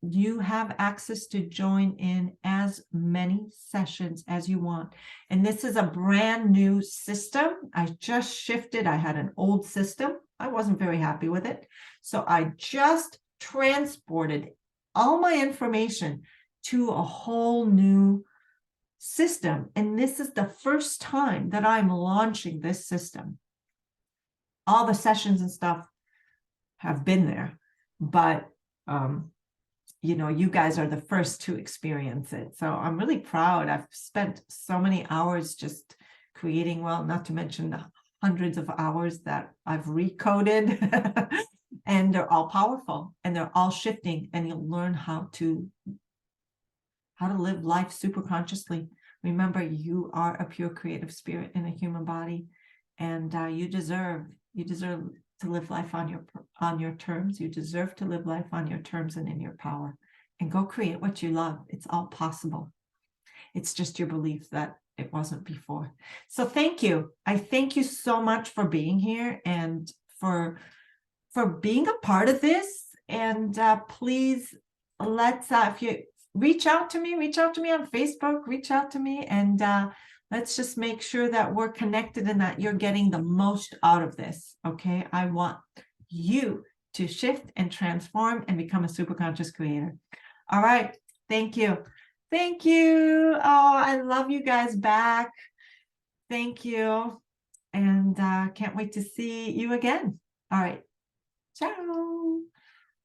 you have access to join in as many sessions as you want. And this is a brand new system. I just shifted. I had an old system. I wasn't very happy with it. So I just transported all my information to a whole new system. And this is the first time that I'm launching this system. All the sessions and stuff have been there, but you guys are the first to experience it. So I'm really proud. I've spent so many hours just creating, well, not to mention the hundreds of hours that I've recoded and they're all powerful and they're all shifting, and you'll learn how to live life super consciously. Remember, you are a pure creative spirit in a human body, and you deserve to live life on your terms. You deserve to live life on your terms and in your power, and go create what you love. It's all possible. It's just your belief that it wasn't before. So thank you. I thank you so much for being here and for being a part of this. And please, let's if you reach out to me on Facebook, reach out to me, and let's just make sure that we're connected and that you're getting the most out of this. Okay, I want you to shift and transform and become a super conscious creator. All right, thank you. Oh, I love you guys back. Thank you, and can't wait to see you again. All right, ciao.